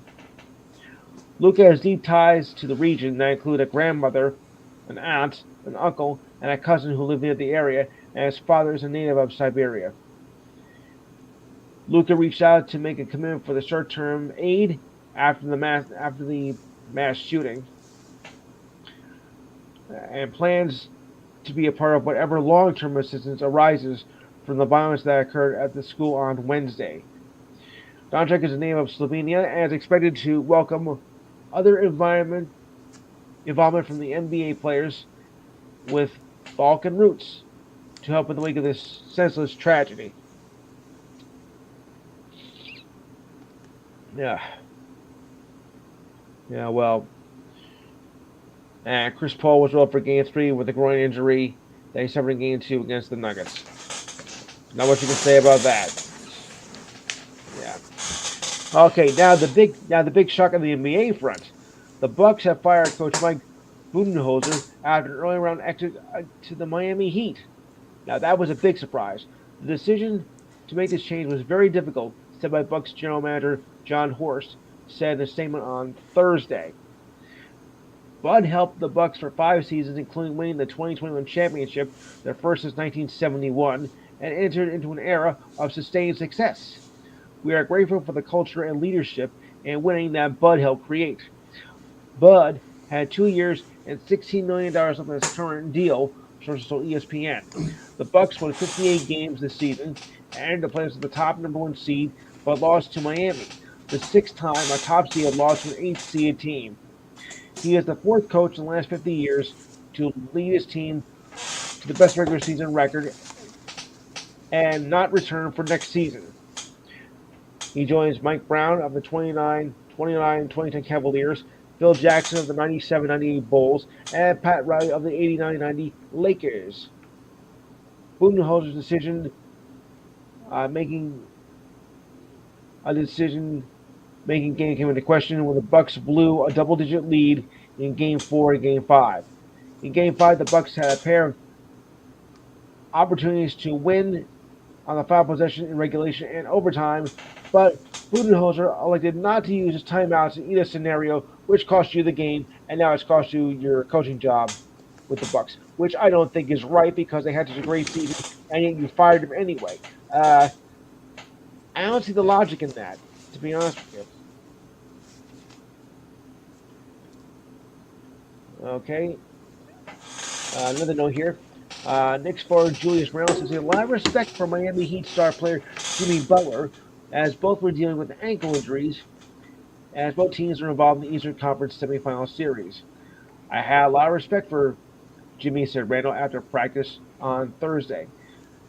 Luka has deep ties to the region that include a grandmother, an aunt, an uncle, and a cousin who live near the area, and his father is a native of Siberia. Luka reached out to make a commitment for the short-term aid after the mass shooting, and plans to be a part of whatever long-term assistance arises from the violence that occurred at the school on Wednesday. Doncic is a native of Slovenia and is expected to welcome other involvement from the NBA players with Balkan roots to help in the wake of this senseless tragedy. Well, Chris Paul was rolled for Game 3 with a groin injury that he suffered in Game 2 against the Nuggets. Not much you can say about that. Yeah. Okay, now the big shock on the NBA front. The Bucks have fired Coach Mike Budenholzer after an early round exit to the Miami Heat. Now that was a big surprise. The decision to make this change was very difficult, said by Bucks general manager John Horst said in a statement on Thursday. Bud helped the Bucks for 5 seasons, including winning the 2021 championship, their first since 1971, and entered into an era of sustained success. We are grateful for the culture and leadership and winning that Bud helped create. Bud had 2 years and $16 million left on his current deal, sources told ESPN. The Bucks won 58 games this season and the playoffs with the top number 1 seed, but lost to Miami, the 6th time a top seed had lost to an 8th seed team. He is the 4th coach in the last 50 years to lead his team to the best regular season record and not return for next season. He joins Mike Brown of the 29-2010 Cavaliers, Phil Jackson of the 97-98 Bulls, and Pat Riley of the 89-90 Lakers. Budenholzer's decision making game came into question when the Bucks blew a double-digit lead in Game 4 and Game 5. In Game 5, the Bucks had a pair of opportunities to win on the final possession in regulation and overtime, but Budenholzer elected not to use his timeouts in either scenario, which cost you the game, and now it's cost you your coaching job with the Bucks, which I don't think is right because they had such a great season, and yet you fired him anyway. I don't see the logic in that, to be honest with you. Okay. Another note here. Knicks forward Julius Randle says he had a lot of respect for Miami Heat star player Jimmy Butler, as both were dealing with ankle injuries, as both teams were involved in the Eastern Conference semifinal series. I had a lot of respect for Jimmy, said Randle after practice on Thursday.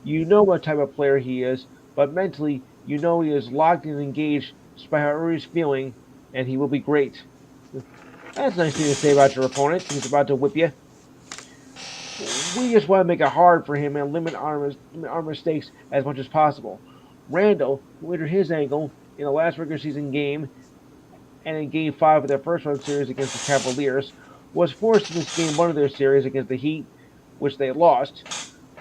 You know what type of player he is, but mentally, you know he is locked and engaged despite how he's feeling, and he will be great. That's a nice thing to say about your opponent. He's about to whip you. We just want to make it hard for him and limit our mistakes as much as possible. Randle, who injured his ankle in the last regular season game and in Game 5 of their first round series against the Cavaliers, was forced to miss Game 1 of their series against the Heat, which they lost.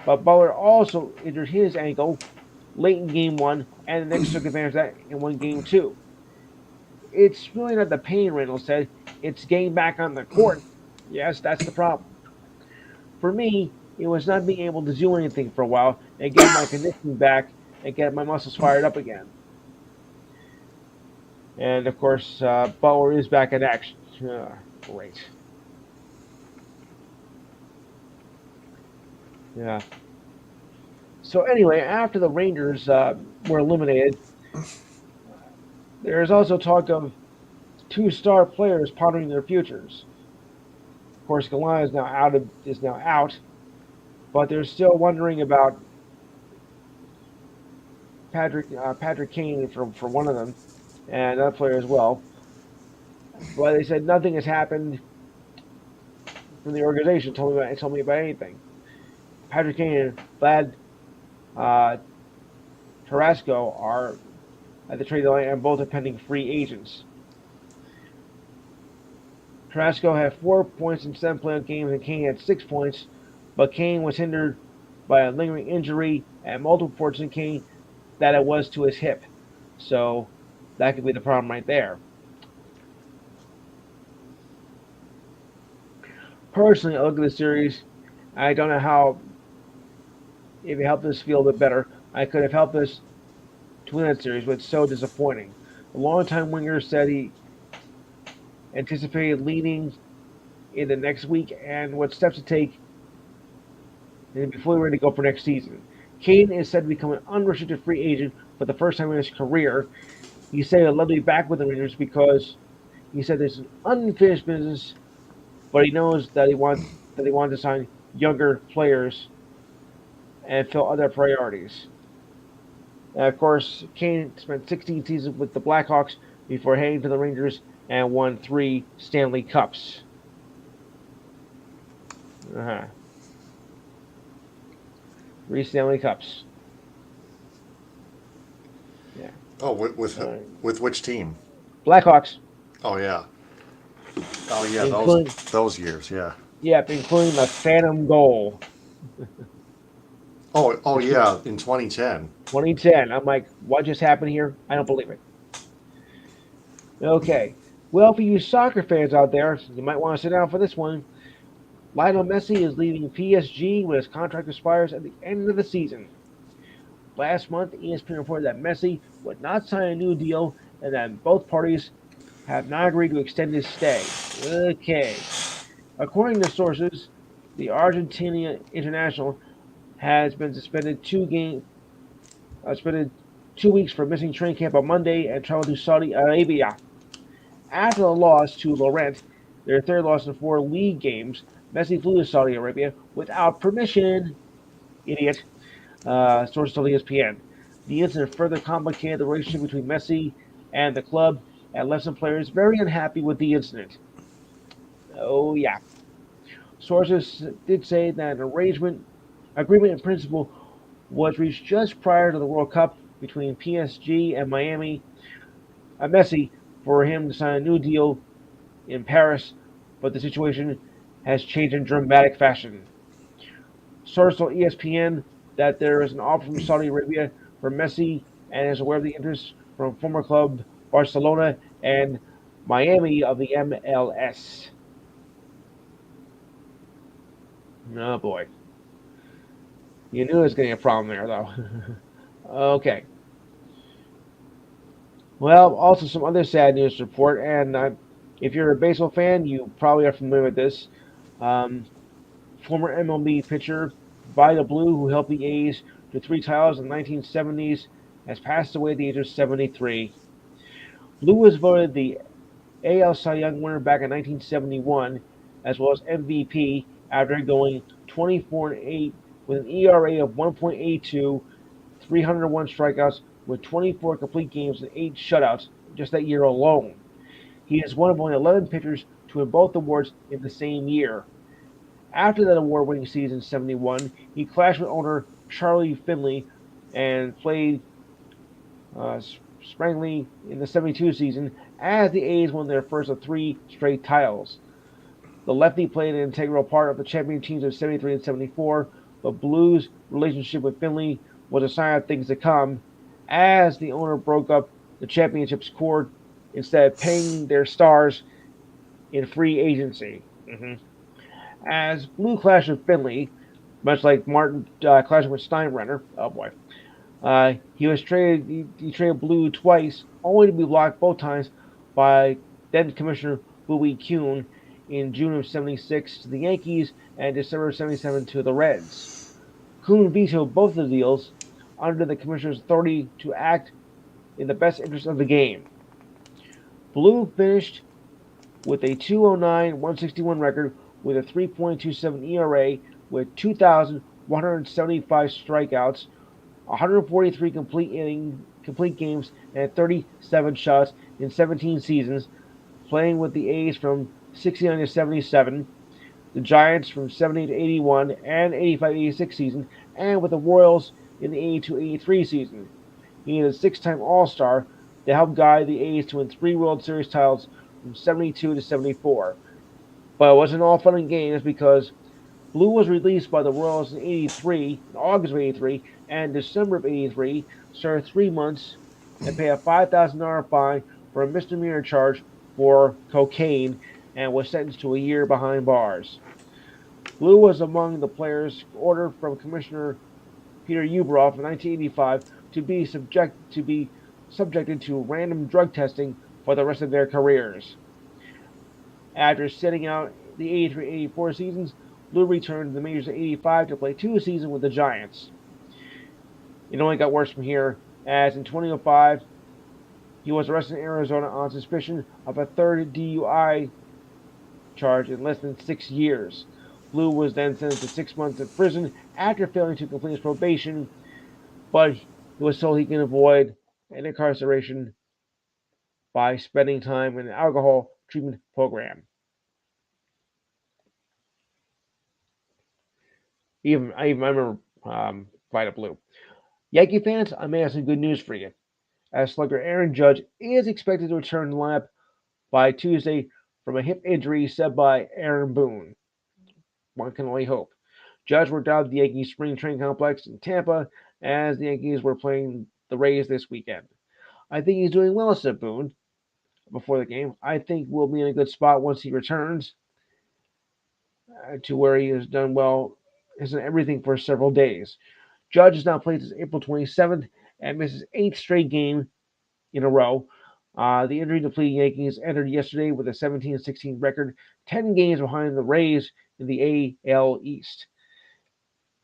But Butler also injured his ankle late in Game 1, and the Knicks took advantage of that and won Game 2. it's really not the pain, Reynolds said. It's getting back on the court. Yes, that's the problem. For me, it was not being able to do anything for a while and get my conditioning back and get my muscles fired up again. And of course, Butler is back in action. Great. Yeah. So anyway, after the Rangers were eliminated, there is also talk of two star players pondering their futures. Of course, Gallant is now out, but they're still wondering about Patrick Kane for one of them, and another player as well. But they said nothing has happened from the organization. Told me about anything. Patrick Kane and Vlad Tarasco are at the trade deadline, and both are pending free agents. Tarasco had 4 points in 7 playoff games, and Kane had 6 points, but Kane was hindered by a lingering injury and multiple reports in Kane that it was to his hip. So that could be the problem right there. Personally, I look at the series. I don't know how, if it helped us feel a bit better, I could have helped us to win that series, but it's so disappointing. The longtime winger said he anticipated leading in the next week and what steps to take and be fully ready to go for next season. Kane is said to become an unrestricted free agent for the first time in his career. He said he'd love to be back with the Rangers because he said there's an unfinished business, but he knows that he wants to sign younger players and fill other priorities. And of course, Kane spent 16 seasons with the Blackhawks before heading to the Rangers and won 3 Stanley Cups. 3 Stanley Cups. Yeah. Oh, with which team? Blackhawks. Oh yeah. Oh yeah, those years, yeah. Yep, including the Phantom goal. Oh yeah, in 2010. 2010. I'm like, what just happened here? I don't believe it. Okay. Well, for you soccer fans out there, you might want to sit down for this one. Lionel Messi is leaving PSG when his contract expires at the end of the season. Last month, ESPN reported that Messi would not sign a new deal and that both parties have not agreed to extend his stay. Okay. According to sources, the Argentina international has been suspended 2 weeks for missing training camp on Monday and traveled to Saudi Arabia. After the loss to Lorient, their third loss in 4 league games, Messi flew to Saudi Arabia without permission. Idiot. Sources told ESPN. The incident further complicated the relationship between Messi and the club and left some players very unhappy with the incident. Oh, yeah. Sources did say that an agreement in principle was reached just prior to the World Cup between PSG and Messi for him to sign a new deal in Paris, but the situation has changed in dramatic fashion. Sources told ESPN that there is an offer from Saudi Arabia for Messi and is aware of the interest from former club Barcelona and Miami of the MLS. Oh boy. You knew there was going to be a problem there, though. Okay. Well, also some other sad news to report, and if you're a baseball fan, you probably are familiar with this. Former MLB pitcher Vida Blue, who helped the A's to 3 titles in the 1970s, has passed away at the age of 73. Blue was voted the AL Cy Young winner back in 1971, as well as MVP after going 24-8 with an ERA of 1.82, 301 strikeouts, with 24 complete games and 8 shutouts just that year alone. He is one of only 11 pitchers to win both awards in the same year. After that award-winning season in 71, he clashed with owner Charlie Finley and played sparingly in the 72 season as the A's won their first of 3 straight titles. The lefty played an integral part of the champion teams of 73 and 74, but Blue's relationship with Finley was a sign of things to come as the owner broke up the championship's core instead of paying their stars in free agency. As Blue clashed with Finley, much like Martin clashing with Steinbrenner. Oh boy. He was traded. He traded Blue twice, only to be blocked both times by then Commissioner Bowie Kuhn in June of '76 to the Yankees and December of '77 to the Reds. Kuhn vetoed both of the deals under the Commissioner's authority to act in the best interest of the game. Blue finished with a 209 161 record with a 3.27 ERA with 2,175 strikeouts, 143 complete games, and 37 shots in 17 seasons, playing with the A's from 69 to 77, the Giants from 70 to 81 and 85-86 season, and with the Royals in the 82-83 season. He is a 6-time All-Star that helped guide the A's to win 3 World Series titles from 72 to 74. But it wasn't all fun and games because Blue was released by the Royals in August of '83, and December of '83, served 3 months and paid a $5,000 fine for a misdemeanor charge for cocaine, and was sentenced to a year behind bars. Blue was among the players ordered from Commissioner Peter Ueberroth in 1985 to be subjected to random drug testing for the rest of their careers. After sitting out the '83-'84 seasons, Blue returned to the majors in '85 to play 2 seasons with the Giants. It only got worse from here, as in 2005, he was arrested in Arizona on suspicion of a third DUI charge in less than 6 years. Blue was then sentenced to 6 months in prison after failing to complete his probation, but he was told he can avoid an incarceration by spending time in an alcohol treatment program. I remember Vita Blue. Yankee fans, I may have some good news for you, as slugger Aaron Judge is expected to return to the lineup by Tuesday from a hip injury set by Aaron Boone. One can only hope. Judge worked out at the Yankees spring training complex in Tampa as the Yankees were playing the Rays this weekend. I think he's doing well, said Boone before the game. I think we'll be in a good spot once he returns to where he has done well, has done everything for several days. Judge has now played since April 27th and misses 8th straight game in a row. The injury depleted Yankees entered yesterday with a 17-16 record, 10 games behind the Rays in the AL East.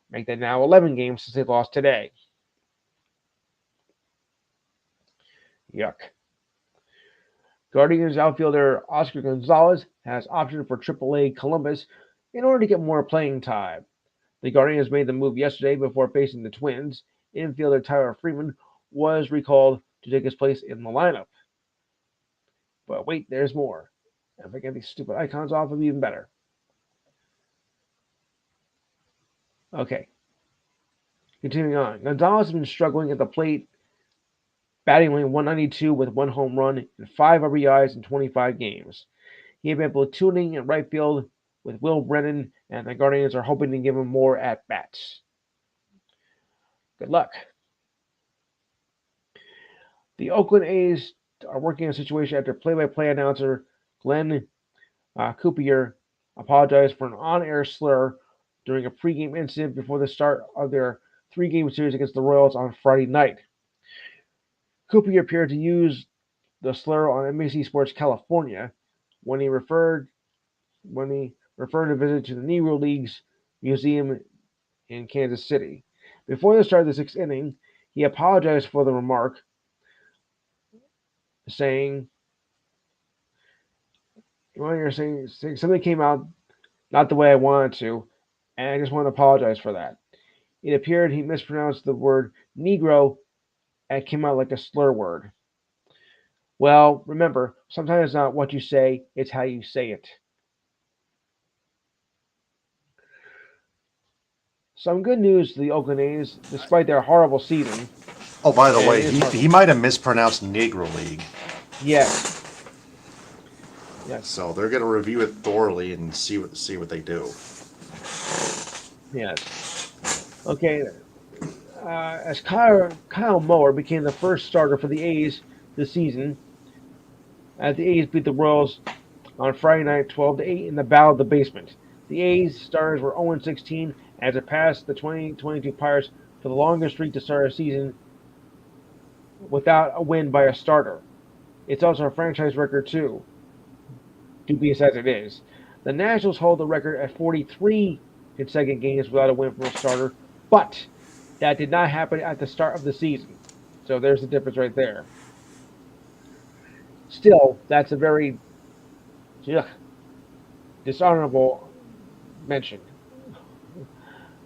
Make that now 11 games since they lost today. Yuck. Guardians outfielder Oscar Gonzalez has optioned for AAA Columbus in order to get more playing time. The Guardians made the move yesterday before facing the Twins. Infielder Tyler Freeman was recalled to take his place in the lineup. But wait, there's more. If I get these stupid icons off, it'll be even better. Okay. Continuing on. Gonzalez has been struggling at the plate, batting only .192 with 1 home run and 5 RBIs in 25 games. He had been platooning in right field with Will Brennan, and the Guardians are hoping to give him more at-bats. Good luck. The Oakland A's are working on a situation after play-by-play announcer Glenn Coopier apologized for an on-air slur during a pregame incident before the start of their 3-game series against the Royals on Friday night. Coopier appeared to use the slur on NBC Sports California when he referred a visit to the Negro Leagues Museum in Kansas City. Before the start of the 6th inning, he apologized for the remark, saying, something came out not the way I wanted to, and I just want to apologize for that. It appeared he mispronounced the word Negro and it came out like a slur word. Well, remember, sometimes it's not what you say, it's how you say it. Some good news to the Oakland A's, despite their horrible season. Oh, by the way, he might have mispronounced Negro League. Yes. So they're going to review it thoroughly and see what they do. Yes. Okay. As Kyle Mower became the first starter for the A's this season, as the A's beat the Royals on Friday night 12-8 in the Battle of the Basement. The A's starters were 0-16 as it passed the 2022 Pirates for the longest streak to start a season without a win by a starter. It's also a franchise record, too, dubious as it is. The Nationals hold the record at 43 consecutive games without a win from a starter, but that did not happen at the start of the season. So there's the difference right there. Still, that's a very dishonorable mention.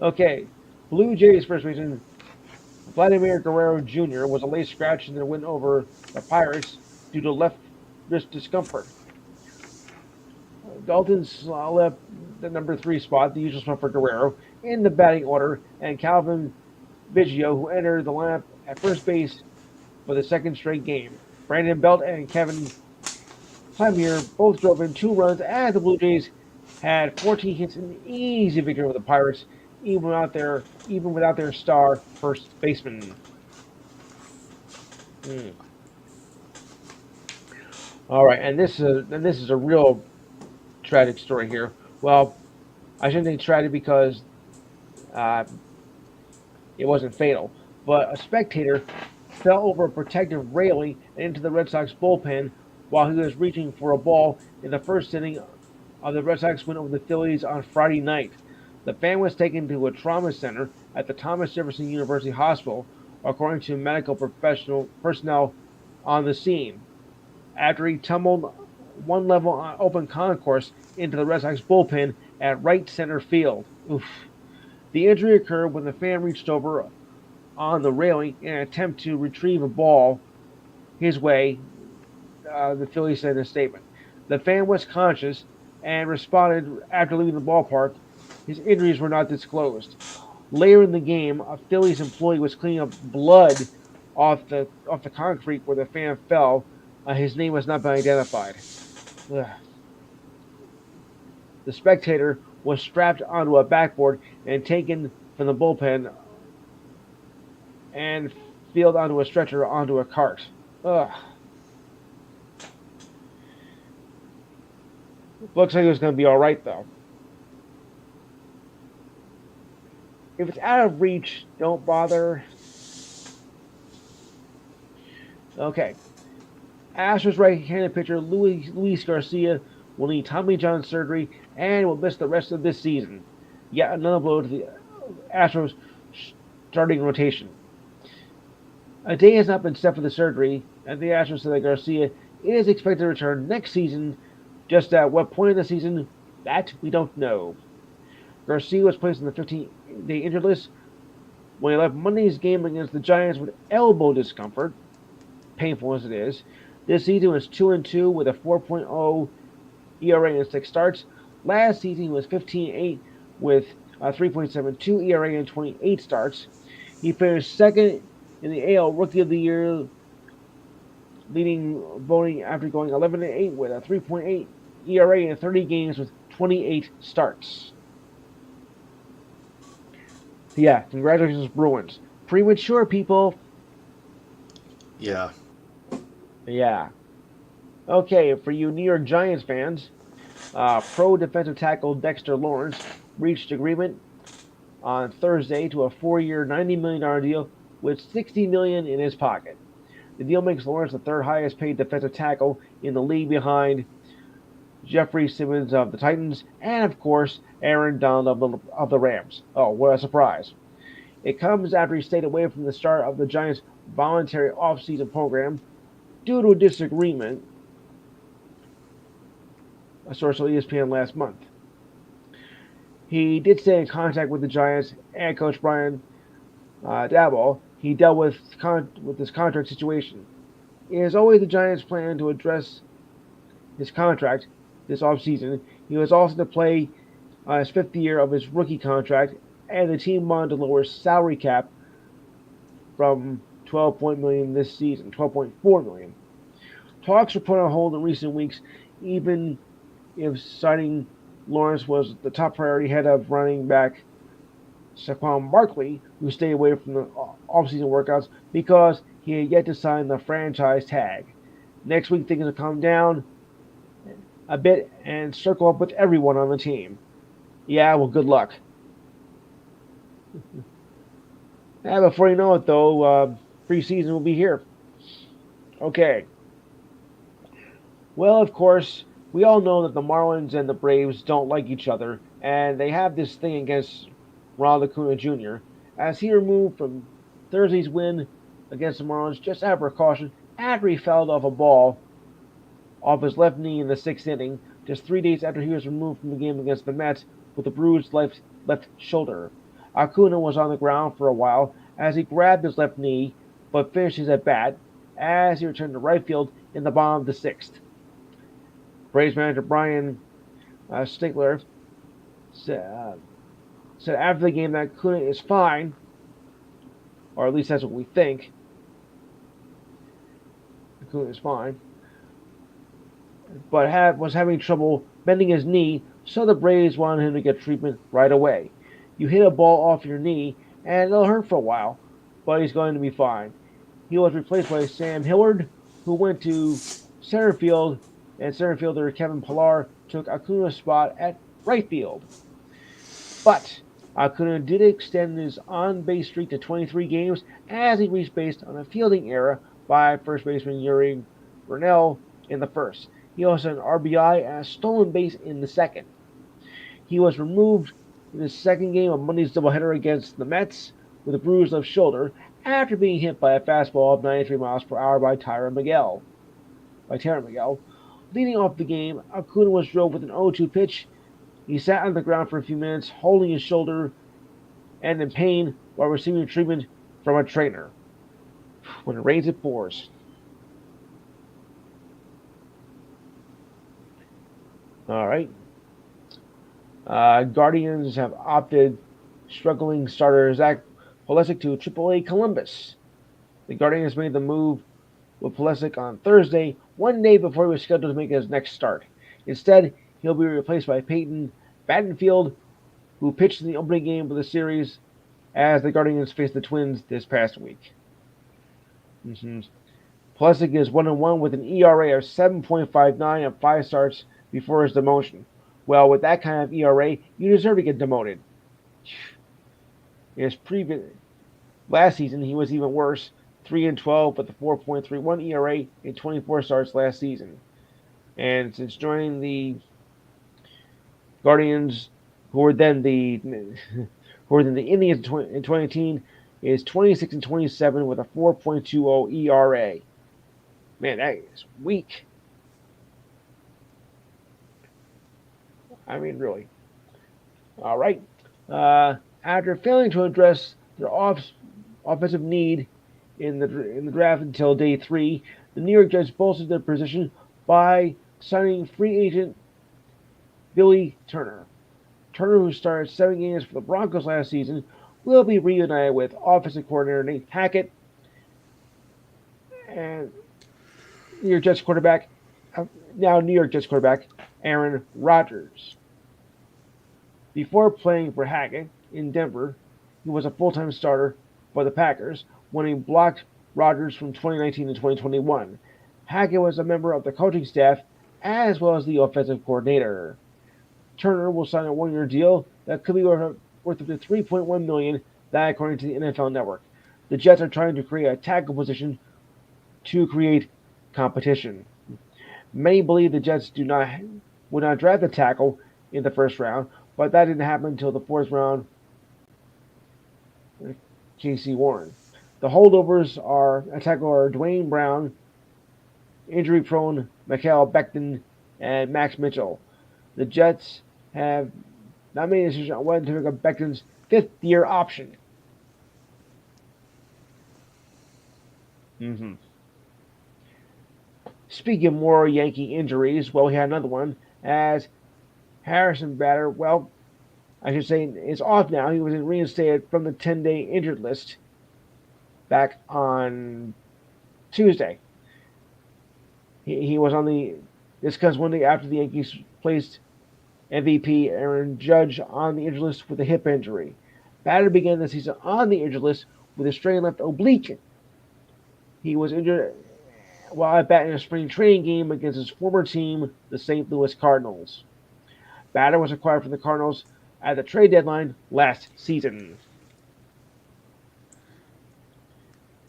Okay, Blue Jays first baseman Vladimir Guerrero Jr. was a late scratch in their win over the Pirates due to left wrist discomfort. Dalton's left the number 3 spot, the usual spot for Guerrero, in the batting order, and Calvin Biggio, who entered the lineup at first base for the second straight game. Brandon Belt and Kevin Klemmer both drove in 2 runs as the Blue Jays had 14 hits in an easy victory over the Pirates, even without their star first baseman. All right, and this is a real tragic story here. Well, I shouldn't say tragic because it wasn't fatal, but a spectator fell over a protective railing and into the Red Sox bullpen while he was reaching for a ball in the first inning of the Red Sox win over the Phillies on Friday night. The fan was taken to a trauma center at the Thomas Jefferson University Hospital, according to medical personnel on the scene, after he tumbled one level on open concourse into the Red Sox bullpen at right center field. Oof. The injury occurred when the fan reached over on the railing in an attempt to retrieve a ball his way, the Phillies said in a statement. The fan was conscious and responded after leaving the ballpark. His injuries were not disclosed. Later in the game, a Phillies employee was cleaning up blood off the concrete where the fan fell. His name has not been identified. Ugh. The spectator was strapped onto a backboard and taken from the bullpen and wheeled onto a stretcher onto a cart. Ugh. Looks like it was going to be all right, though. If it's out of reach, don't bother. Okay. Astros right-handed pitcher Luis Garcia will need Tommy John surgery and will miss the rest of this season. Yet another blow to the Astros starting rotation. A day has not been set for the surgery, and the Astros said that Garcia is expected to return next season. Just at what point in the season, that we don't know. Garcia was placed on the 15-day injured list when he left Monday's game against the Giants with elbow discomfort, painful as it is. This season was 2-2 with a 4.0 ERA and 6 starts. Last season he was 15-8 with a 3.72 ERA and 28 starts. He finished second in the AL Rookie of the Year, leading voting after going 11-8 with a 3.8 ERA in 30 games with 28 starts. Yeah, congratulations, Bruins. Premature, people. Yeah. Yeah. Okay, for you New York Giants fans, pro defensive tackle Dexter Lawrence reached agreement on Thursday to a 4-year, $90 million deal with $60 million in his pocket. The deal makes Lawrence the third highest paid defensive tackle in the league behind Jeffrey Simmons of the Titans and, of course, Aaron Donald of the Rams. Oh, what a surprise. It comes after he stayed away from the start of the Giants' voluntary offseason program due to a disagreement, a source told ESPN last month. He did stay in contact with the Giants and Coach Brian Daboll. He dealt with this contract situation. It is always the Giants' plan to address his contract this offseason. He was also to play his 5th year of his rookie contract, and the team wanted to lower his salary cap from $12.4 million this season, $12.4 million. Talks were put on hold in recent weeks, even if signing Lawrence was the top priority ahead of running back Saquon Barkley, who stayed away from the offseason workouts because he had yet to sign the franchise tag. Next week, things will calm down a bit and circle up with everyone on the team. Yeah, well, good luck. Before you know it, though, preseason will be here. Okay. Well, of course, we all know that the Marlins and the Braves don't like each other, and they have this thing against Ronald Acuna Jr. as he removed from Thursday's win against the Marlins just out of precaution after he fouled off a ball off his left knee in the sixth inning, just 3 days after he was removed from the game against the Mets with a bruised left shoulder. Acuna was on the ground for a while as he grabbed his left knee, but finished his at bat as he returned to right field in the bottom of the sixth. Braves manager Brian Snitker said after the game that Acuna is fine, or at least that's what we think. Acuna is fine, but was having trouble bending his knee, so the Braves wanted him to get treatment right away. You hit a ball off your knee, and it'll hurt for a while, but he's going to be fine. He was replaced by Sam Hillard, who went to center field, and center fielder Kevin Pillar took Acuna's spot at right field. But Acuna did extend his on-base streak to 23 games as he reached base on a fielding error by first baseman Yuri Brunell in the first. He also had an RBI and a stolen base in the second. He was removed in the second game of Monday's doubleheader against the Mets with a bruised left shoulder after being hit by a fastball of 93 miles per hour by Taron Miguel. Leading off the game, Acuna was drilled with an 0-2 pitch. He sat on the ground for a few minutes, holding his shoulder and in pain while receiving treatment from a trainer. When it rains, it pours. All right. Guardians have opted struggling starter Zach Plesac to AAA Columbus. The Guardians made the move with Plesac on Thursday, 1 day before he was scheduled to make his next start. Instead, he'll be replaced by Peyton Battenfield, who pitched in the opening game of the series as the Guardians faced the Twins this past week. Plesac is 1-1 with an ERA of 7.59 and 5 starts before his demotion. Well, with that kind of ERA, you deserve to get demoted. Last season, he was even worse, 3-12 with a 4.31 ERA in 24 starts last season. And since joining the Guardians, who were then the Indians in 2018, is 26-27 with a 4.20 ERA. Man, that is weak. I mean, really. All right. After failing to address their offensive need in the draft until day 3, the New York Jets bolstered their position by signing free agent Billy Turner. Turner, who started 7 games for the Broncos last season, will be reunited with offensive coordinator Nate Hackett and New York Jets quarterback Aaron Rodgers. Before playing for Hackett in Denver, he was a full-time starter for the Packers when he blocked Rodgers from 2019 to 2021. Hackett was a member of the coaching staff as well as the offensive coordinator. Turner will sign a 1-year deal that could be worth up to $3.1 million, that according to the NFL Network. The Jets are trying to create a tackle position to create competition. Many believe the Jets would not draft a tackle in the first round, but that didn't happen until the 4th round. J.C. Warren. The holdovers are Dwayne Brown, injury-prone Mikael Becton, and Max Mitchell. The Jets have not made a decision on whether to pick up Becton's 5th-year option. Speaking of more Yankee injuries, well, we had another one as Harrison Bader, well, I should say, is off now. He was reinstated from the 10-day injured list back on Tuesday. He was on this comes 1 day after the Yankees placed MVP Aaron Judge on the injured list with a hip injury. Bader began the season on the injured list with a strained left oblique. He was injured while at bat in a spring training game against his former team, the St. Louis Cardinals. Bader was acquired from the Cardinals at the trade deadline last season.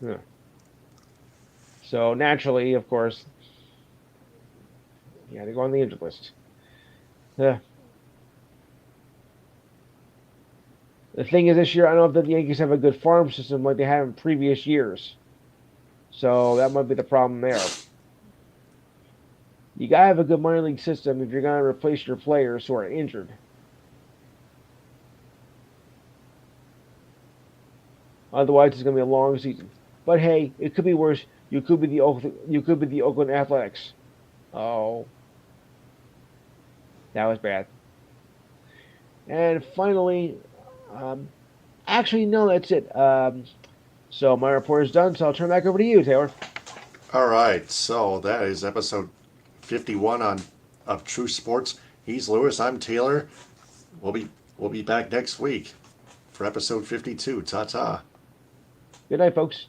Yeah. So naturally, of course, he had to go on the injured list. Yeah. The thing is, this year, I don't know if the Yankees have a good farm system like they had in previous years. So that might be the problem there. You gotta have a good minor league system if you're gonna replace your players who are injured. Otherwise, it's gonna be a long season. But hey, it could be worse. You could be the Oakland Athletics. Oh, that was bad. And finally, actually no, that's it. So my report is done. So I'll turn back over to you, Taylor. All right, so that is episode 51 of True Sports. He's Lewis. I'm Taylor. We'll be back next week for episode 52. Ta ta. Good night, folks.